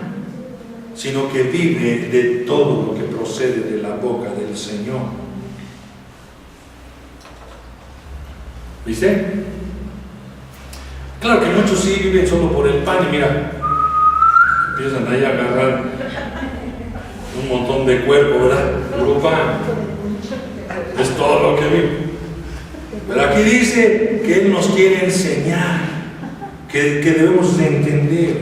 sino que vive de todo lo que procede de la boca del Señor. ¿Viste? Claro que muchos sí viven solo por el pan y mira, empiezan ahí a agarrar un montón de cuerpo, ¿verdad? Puro pan. Es todo lo que vive. Pero aquí dice que Él nos quiere enseñar, que debemos de entender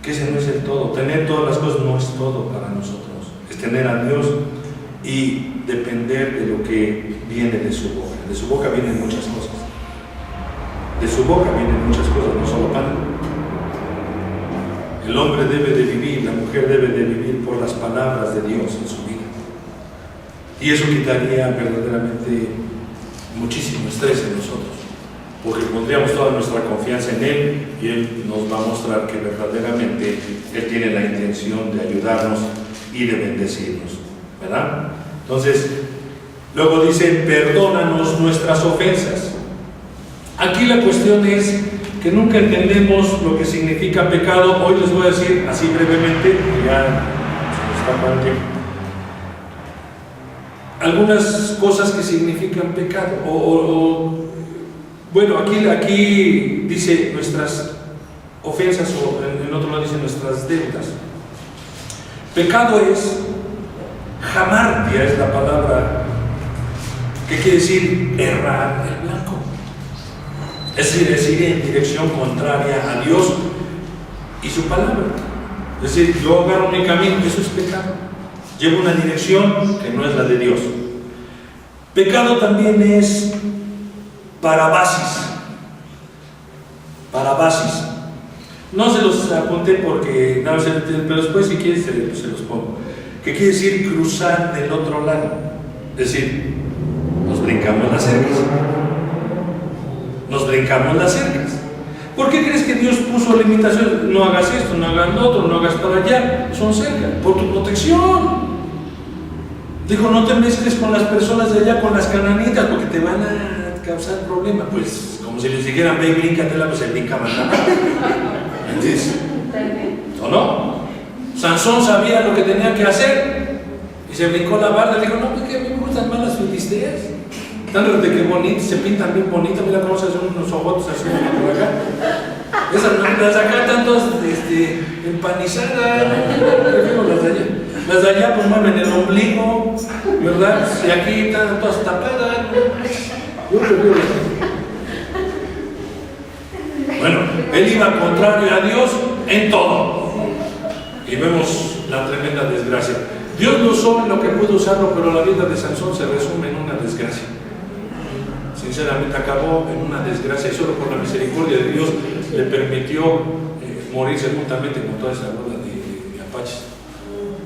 que ese no es el todo. Tener todas las cosas no es todo para nosotros. Es tener a Dios y depender de lo que viene de su boca. De su boca vienen muchas cosas. De su boca vienen muchas cosas, no solo pan. El hombre debe de vivir, la mujer debe de vivir por las palabras de Dios en su vida. Y eso quitaría verdaderamente muchísimo estrés en nosotros, porque pondríamos toda nuestra confianza en Él y Él nos va a mostrar que verdaderamente Él tiene la intención de ayudarnos y de bendecirnos, ¿verdad? Entonces, luego dice, perdónanos nuestras ofensas. Aquí la cuestión es que nunca entendemos lo que significa pecado. Hoy les voy a decir así brevemente, ya se nos está acabando el tiempo, algunas cosas que significan pecado. Bueno, aquí dice nuestras ofensas, o en otro lado dice nuestras deudas. Pecado es jamartia, es la palabra que quiere decir errar el blanco. Es decir, ir en dirección contraria a Dios y su palabra. Es decir, yo agarro mi camino, eso es pecado. Llevo una dirección que no es la de Dios. Pecado también es parabasis. Parabasis. No se los apunté porque, no, pero después si quieres se los pongo. Que quiere decir cruzar del otro lado. Es decir, nos brincamos las cercas. Nos brincamos las cercas. ¿Por qué crees que Dios puso limitaciones? No hagas esto, no hagas lo otro, no hagas para allá. Son cercas, por tu protección. Dijo, no te mezcles con las personas de allá, con las cananitas, porque te van a causar problemas. Pues, como si les dijeran, ve y bríncatela, pues se brinca más nada. ¿Entiendes? ¿O no? Sansón sabía lo que tenía que hacer y se brincó la barda. Dijo, no, porque a mí me gustan más las filisteas. Tanto de que bonitas, se pintan bien bonitas. Mira cómo se hacen unos ojotos así por acá. Esas las acá están todas empanizadas. Prefiero las de allá. Las de allá pues mueven el ombligo, ¿verdad? Y aquí están todas tapadas. Yo prefiero las de allá. Bueno, él iba contrario a Dios en todo. Y vemos la tremenda desgracia. Dios lo usó en lo que pudo usarlo, pero la vida de Sansón se resume en una desgracia. Sinceramente acabó en una desgracia y solo por la misericordia de Dios le permitió morirse juntamente con toda esa bola de apaches,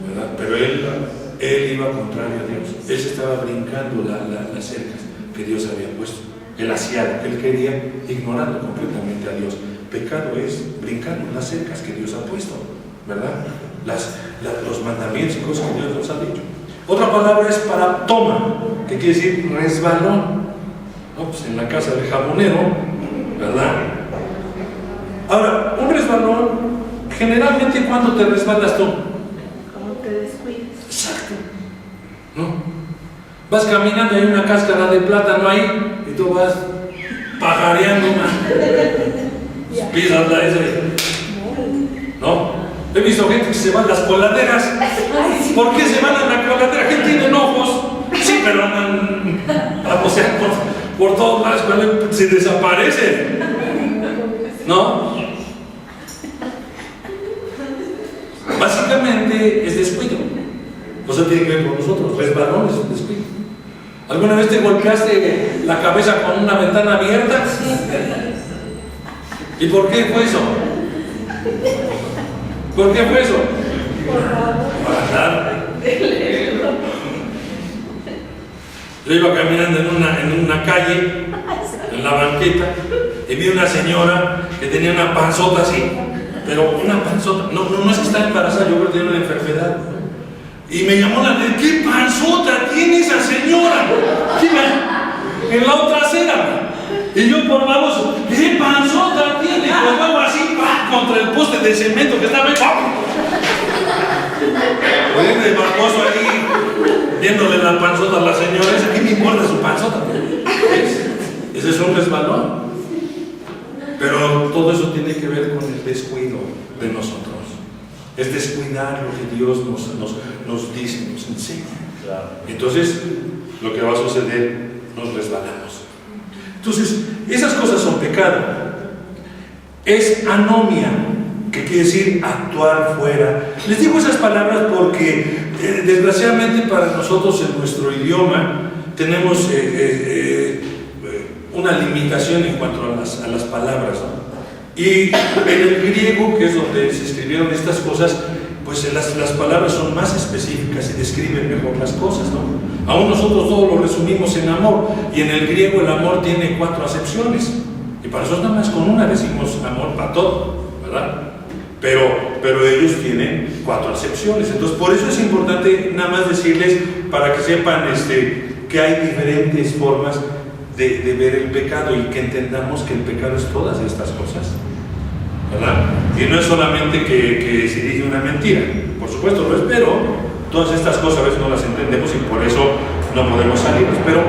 ¿verdad? Pero él iba contrario a Dios. Él se estaba brincando las cercas que Dios había puesto. Él hacía lo que él quería, ignorando completamente a Dios. Pecado es brincar las cercas que Dios ha puesto, ¿verdad? Los mandamientos y cosas que Dios nos ha dicho. Otra palabra es paratoma, que quiere decir resbalón. No, pues en la casa del jabonero, ¿verdad? Ahora, un resbalón, generalmente, ¿cuándo te resbalas tú? Como te descuidas. Exacto. ¿No? Vas caminando, hay una cáscara de plátano ahí, y tú vas pajareando una. Pisas la esa. ¿No? He visto gente que se va a las coladeras. ¿Por qué se van a la coladera? ¿Quién tiene ojos? Sí, pero andan, o sea, por todos lados, se desaparecen. ¿No? Básicamente es descuido. O sea, tiene que ver con nosotros. Resbalón es un descuido. ¿Alguna vez te golpeaste la cabeza con una ventana abierta? ¿Y por qué fue eso? ¿Por qué fue eso? Para andar. Yo iba caminando en una calle, en la banqueta, y vi una señora que tenía una panzota así, pero una panzota, no es que está embarazada, yo creo que tiene una enfermedad. Y me llamó la atención, ¿qué panzota tiene esa señora? En la otra acera. Y yo por baboso, ¿qué panzota tiene? Pues vamos así, contra el poste de cemento que estaba ahí. Oye, de baboso ahí, viéndole la panzota a la señora, ¿qué me importa su panzota? Ese es un resbalón. Pero todo eso tiene que ver con el descuido de nosotros. Es descuidar lo que Dios nos dice, nos enseña. Entonces, lo que va a suceder, nos resbalamos. Entonces, esas cosas son pecado. Es anomia, que quiere decir actuar fuera. Les digo esas palabras porque, desgraciadamente para nosotros en nuestro idioma, tenemos una limitación en cuanto a las palabras, ¿no? Y en el griego, que es donde se escribieron estas cosas, pues las palabras son más específicas y describen mejor las cosas, ¿no? Aún nosotros todo lo resumimos en amor, y en el griego el amor tiene 4 acepciones, y para nosotros nada más con una decimos amor para todo, ¿verdad? Pero ellos tienen 4 acepciones. Entonces por eso es importante nada más decirles, para que sepan que hay diferentes formas de ver el pecado, y que entendamos que el pecado es todas estas cosas, ¿verdad? Y no es solamente que se dice una mentira, por supuesto lo es, pero todas estas cosas a veces no las entendemos y por eso no podemos salirnos. Pero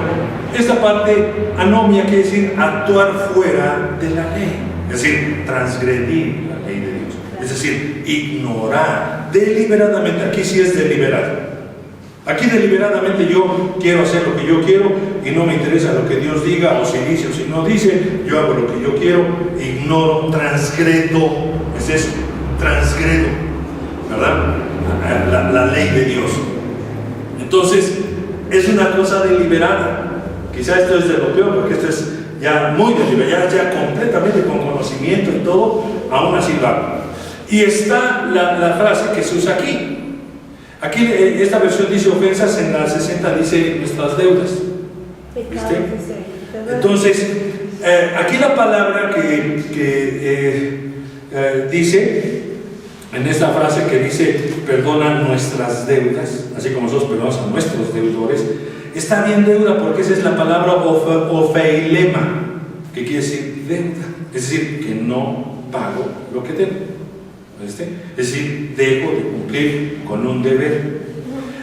esta parte, anomia, quiere decir actuar fuera de la ley, es decir, transgredir la ley de Dios, es decir, ignorar deliberadamente. Aquí sí es deliberado. Aquí deliberadamente yo quiero hacer lo que yo quiero y no me interesa lo que Dios diga, o si dice o si no dice. Yo hago lo que yo quiero, ignoro, transgredo. Es eso, transgredo, ¿verdad? La ley de Dios. Entonces, es una cosa deliberada. Quizá esto es de lo peor, porque esto es ya muy deliberado, ya completamente con conocimiento y todo, aún así lo hago. Y está la frase que se usa aquí. Aquí esta versión dice ofensas, en la 60 dice nuestras deudas. ¿Viste? Entonces, aquí la palabra que dice, en esta frase que dice perdona nuestras deudas, así como nosotros perdonamos a nuestros deudores, está bien deuda porque esa es la palabra ofeilema, que quiere decir deuda, es decir, que no pago lo que debo. Es decir, dejo de cumplir con un deber.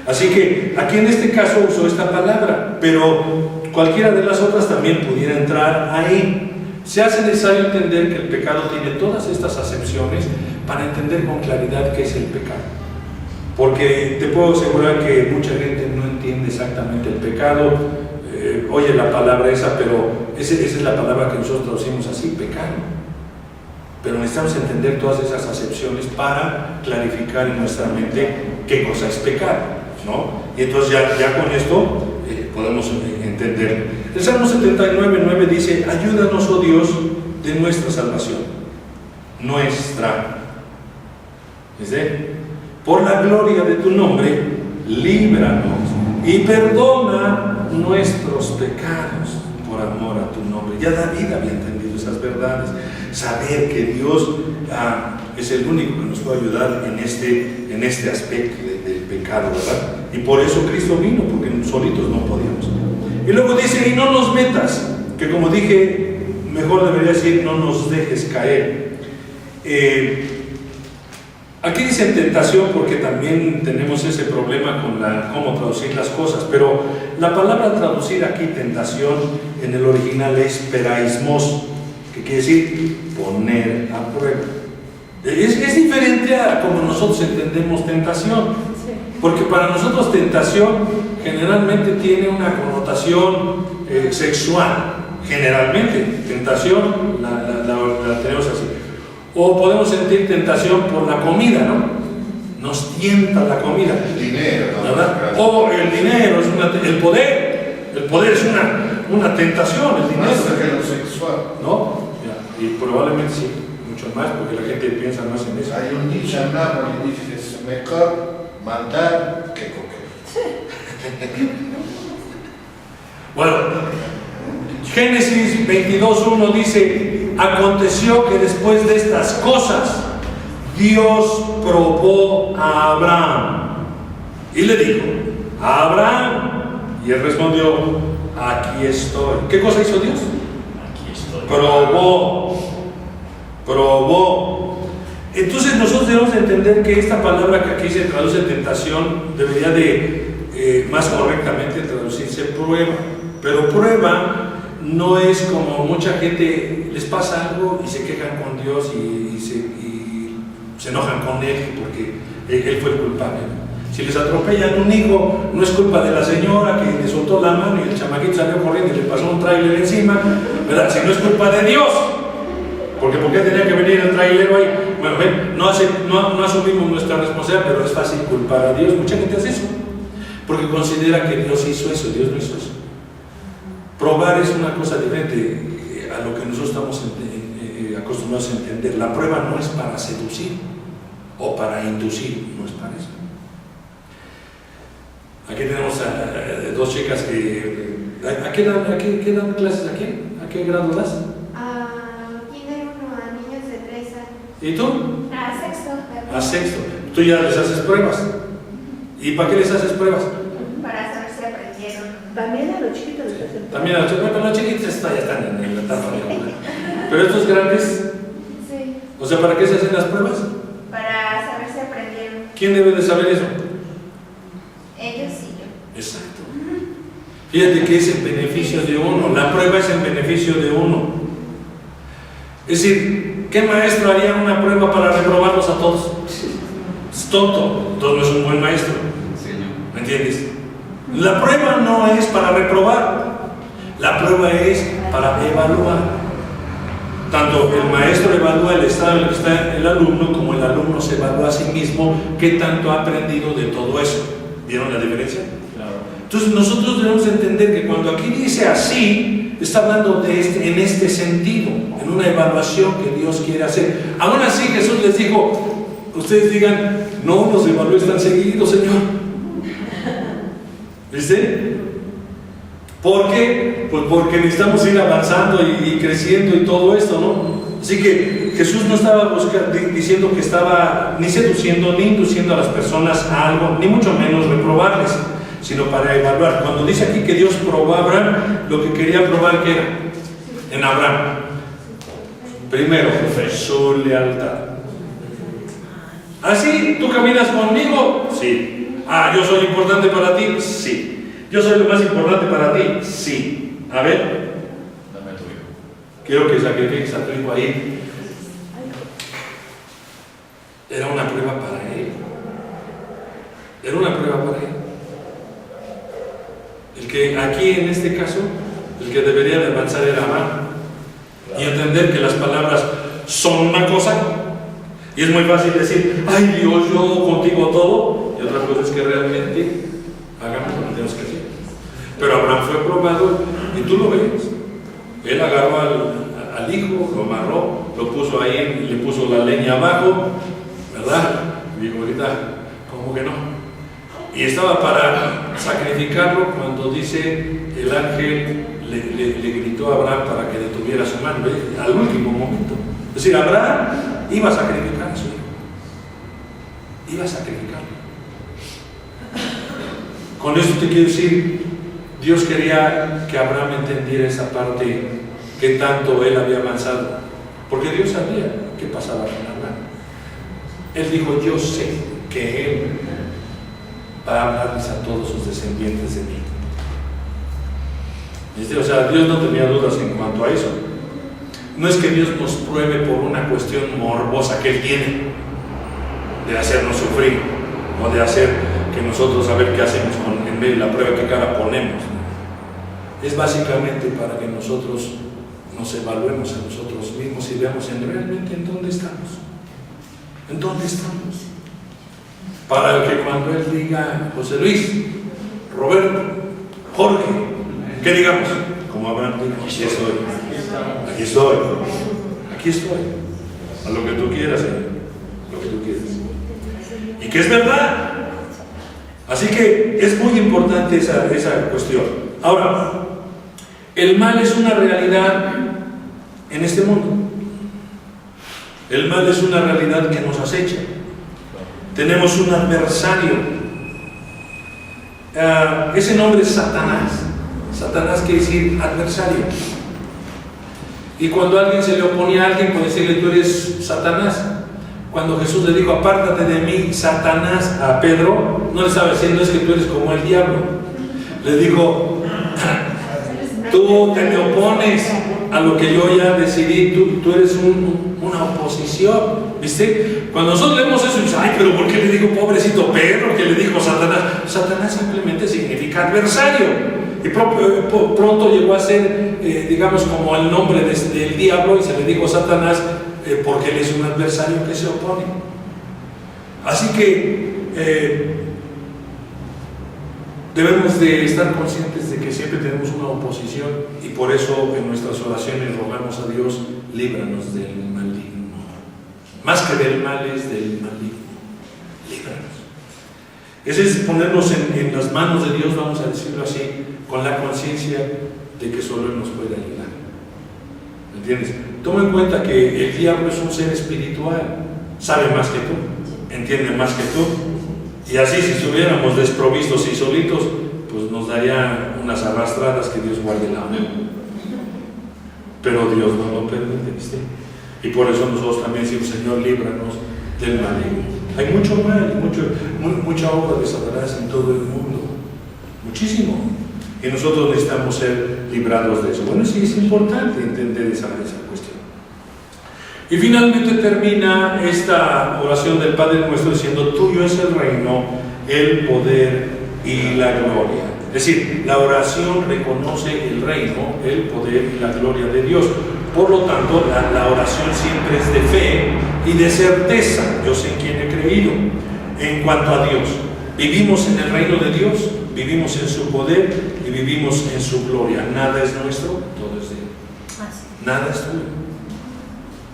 Así que aquí en este caso usó esta palabra, pero cualquiera de las otras también pudiera entrar ahí. Se hace necesario entender que el pecado tiene todas estas acepciones para entender con claridad qué es el pecado. Porque te puedo asegurar que mucha gente no entiende exactamente el pecado, oye la palabra esa, pero esa es la palabra que nosotros traducimos así, pecado. Pero necesitamos entender todas esas acepciones para clarificar en nuestra mente qué cosa es pecado. ¿no? Y entonces ya con esto podemos entender. El Salmo 79:9 dice: ayúdanos, oh Dios, de nuestra salvación, nuestra. ¿Dice? Por la gloria de tu nombre, líbranos y perdona nuestros pecados por amor a tu nombre. Ya David había entendido esas verdades, saber que Dios es el único que nos puede ayudar en este aspecto del pecado, ¿verdad? Y por eso Cristo vino, porque solitos no podíamos. Y luego dice: y no nos metas, que como dije, mejor debería decir: no nos dejes caer. Aquí dice tentación porque también tenemos ese problema con cómo traducir las cosas, pero la palabra traducida aquí, tentación, en el original es peraismos, que quiere decir poner a prueba. Es diferente a como nosotros entendemos tentación, porque para nosotros tentación generalmente tiene una connotación sexual, generalmente. Tentación la tenemos así. O podemos sentir tentación por la comida, ¿no? Nos tienta la comida. El dinero, ¿no? ¿Verdad? O el dinero, el poder. El poder es una tentación, el dinero. Más que lo sexual. ¿No? Ya. Y probablemente sí, mucho más, porque la gente piensa más en eso. Hay un dicho en Nápoles que dice: es mejor mandar que coger. Bueno, Génesis 22:1 dice: aconteció que después de estas cosas Dios probó a Abraham y le dijo: Abraham, y él respondió: aquí estoy. ¿Qué cosa hizo Dios? Aquí estoy. Probó. Entonces nosotros debemos de entender que esta palabra que aquí se traduce tentación debería de más correctamente traducirse prueba. Pero prueba no es como mucha gente les pasa algo y se quejan con Dios y se enojan con Él porque Él fue el culpable. Si les atropellan un hijo, no es culpa de la señora que le soltó la mano y el chamaquito salió corriendo y le pasó un tráiler encima, ¿verdad? Si no es culpa de Dios, porque ¿por qué tenía que venir el trailero ahí? Bueno, ven, no asumimos nuestra responsabilidad, pero es fácil culpar a Dios. Mucha gente hace eso porque considera que Dios hizo eso. Dios no hizo eso. Probar es una cosa diferente a lo que nosotros estamos acostumbrados a entender. La prueba no es para seducir o para inducir, no es para eso. Aquí tenemos a dos chicas que... ¿A qué dan clases aquí? ¿A qué grado das? Kinder 1 a niños de 3 años. ¿Y tú? A sexto. A sexto. Tú ya les haces pruebas. ¿Y para qué les haces pruebas? Para saber si aprendieron. También a los chiquitos les hacen. También a los chiquitos. Bueno, los chiquitos ya están en la etapa de... Pero estos grandes... Sí. O sea, ¿para qué se hacen las pruebas? Para saber si aprendieron. ¿Quién debe de saber eso? Ellos y yo. Exacto. Fíjate que es en beneficio de uno. La prueba es en beneficio de uno. Es decir, ¿qué maestro haría una prueba para reprobarlos a todos? Es tonto. Entonces no es un buen maestro. ¿Me entiendes? La prueba no es para reprobar. La prueba es para evaluar. Tanto el maestro evalúa el estado en el que está el alumno, como el alumno se evalúa a sí mismo qué tanto ha aprendido de todo eso. ¿Vieron la diferencia? Claro. Entonces nosotros debemos entender que cuando aquí dice así, está hablando en este sentido, en una evaluación que Dios quiere hacer. Aún así Jesús les dijo, ustedes digan, no nos evalúes tan seguido, Señor. ¿Viste? ¿Por qué? Pues porque necesitamos ir avanzando y creciendo y todo esto, ¿no? Así que Jesús no estaba diciendo que estaba ni seduciendo ni induciendo a las personas a algo, ni mucho menos reprobarles, sino para evaluar. Cuando dice aquí que Dios probó a Abraham, lo que quería probar, ¿qué era? En Abraham. Primero, su lealtad. ¿Ah, sí? ¿Tú caminas conmigo? Sí. Ah, ¿yo soy importante para ti? Sí. ¿Yo soy lo más importante para ti? Sí. A ver. Dame tu hijo. Quiero que sacrifiques a tu hijo ahí. Era una prueba para él. Era una prueba para él. El que aquí en este caso, el que debería de avanzar era Abraham. Y entender que las palabras son una cosa. Y es muy fácil decir, ay Dios, yo contigo todo. Y otra cosa es que realmente Abraham fue probado y tú lo ves. Él agarró al hijo, lo amarró, lo puso ahí, le puso la leña abajo, ¿verdad? Y dijo, ahorita, ¿cómo que no? Y estaba para sacrificarlo cuando dice el ángel le gritó a Abraham para que detuviera su mano, ¿ves? Al último momento. Es decir, Abraham iba a sacrificar a su hijo. Iba a sacrificarlo. Con esto te quiero decir, Dios quería que Abraham entendiera esa parte que tanto él había avanzado, porque Dios sabía qué pasaba con Abraham. Él dijo, yo sé que él va a hablarles a todos sus descendientes de mí. O sea, Dios no tenía dudas en cuanto a eso. No es que Dios nos pruebe por una cuestión morbosa que Él tiene, de hacernos sufrir, o de hacer que nosotros a ver qué hacemos en medio de la prueba, qué cara ponemos. Es básicamente para que nosotros nos evaluemos a nosotros mismos y veamos realmente en dónde estamos. ¿En dónde estamos? Para que cuando Él diga, José Luis, Roberto, Jorge, ¿qué digamos? Como Abraham dijo, aquí estoy, aquí estoy, aquí estoy, a lo que tú quieras, lo que tú quieras. Y que es verdad. Así que es muy importante esa cuestión. Ahora, el mal es una realidad en este mundo. El mal es una realidad que nos acecha. Tenemos un adversario. Ese nombre es Satanás. Satanás quiere decir adversario. Y cuando alguien se le oponía a alguien, puede decirle, tú eres Satanás. Cuando Jesús le dijo, apártate de mí, Satanás, a Pedro, no le estaba diciendo, es que tú eres como el diablo. Le dijo, tú te me opones a lo que yo ya decidí, tú eres una oposición. ¿Viste? Cuando nosotros leemos eso, dices, ay, pero ¿por qué le dijo pobrecito Pedro? ¿Qué le dijo Satanás? Satanás simplemente significa adversario. Y pronto llegó a ser, digamos, como el nombre del diablo, y se le dijo Satanás, porque él es un adversario que se opone. Así que debemos de estar conscientes de que siempre tenemos una oposición, y por eso en nuestras oraciones rogamos a Dios, líbranos del maligno. Más que del mal, es del maligno. Líbranos. Ese es ponernos en las manos de Dios, vamos a decirlo así, con la conciencia de que solo Él nos puede ayudar. ¿Entiendes? Toma en cuenta que el diablo es un ser espiritual, sabe más que tú, entiende más que tú, y así si estuviéramos desprovistos y solitos, pues nos daría unas arrastradas, que Dios guarde la mano. Pero Dios no lo permite, ¿viste? Y por eso nosotros también decimos, Señor, líbranos del maligno. Hay mucho mal, mucha obra de Satanás en todo el mundo, muchísimo. Y nosotros necesitamos ser librados de eso. Bueno, sí es importante entender esa cuestión. Y finalmente termina esta oración del Padre Nuestro diciendo, tuyo es el reino, el poder y la gloria. Es decir, la oración reconoce el reino, el poder y la gloria de Dios. Por lo tanto, la oración siempre es de fe y de certeza. Yo sé en quién he creído. En cuanto a Dios, vivimos en el reino de Dios, vivimos en su poder y vivimos en su gloria. Nada es nuestro, todo es de Él. Nada es tuyo.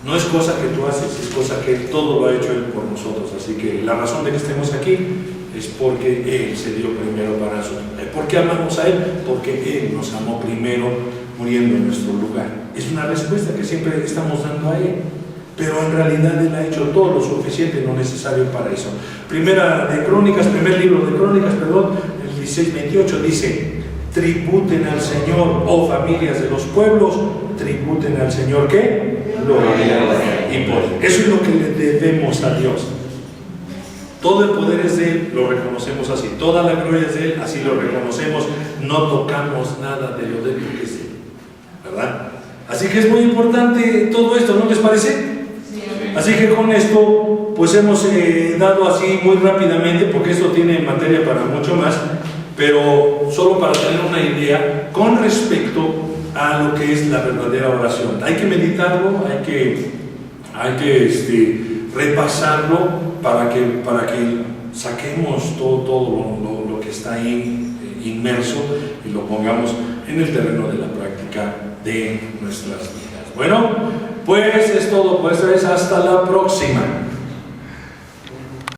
No es cosa que tú haces, es cosa que todo lo ha hecho Él por nosotros. Así que la razón de que estemos aquí es porque Él se dio primero para nosotros. ¿Por qué amamos a Él? Porque Él nos amó primero, muriendo en nuestro lugar. Es una respuesta que siempre estamos dando a Él, pero en realidad Él ha hecho todo lo suficiente y lo necesario para eso. Primer libro de Crónicas, el 16:28 dice, tributen al Señor, oh familias de los pueblos, tributen al Señor, ¿qué? Gloria y poder. Eso es lo que le debemos a Dios. Todo el poder es de Él, lo reconocemos así. Toda la gloria es de Él, así lo reconocemos. No tocamos nada de lo de Él, que es de Él, ¿verdad? Así que es muy importante todo esto, ¿no les parece? Sí. Así que con esto, pues hemos dado así muy rápidamente, porque esto tiene materia para mucho más, pero solo para tener una idea con respecto a lo que es la verdadera oración. Hay que meditarlo, hay que repasarlo para que saquemos todo lo que está ahí inmerso y lo pongamos en el terreno de la práctica de nuestras vidas. Bueno, pues es todo por esta vez. Hasta la próxima.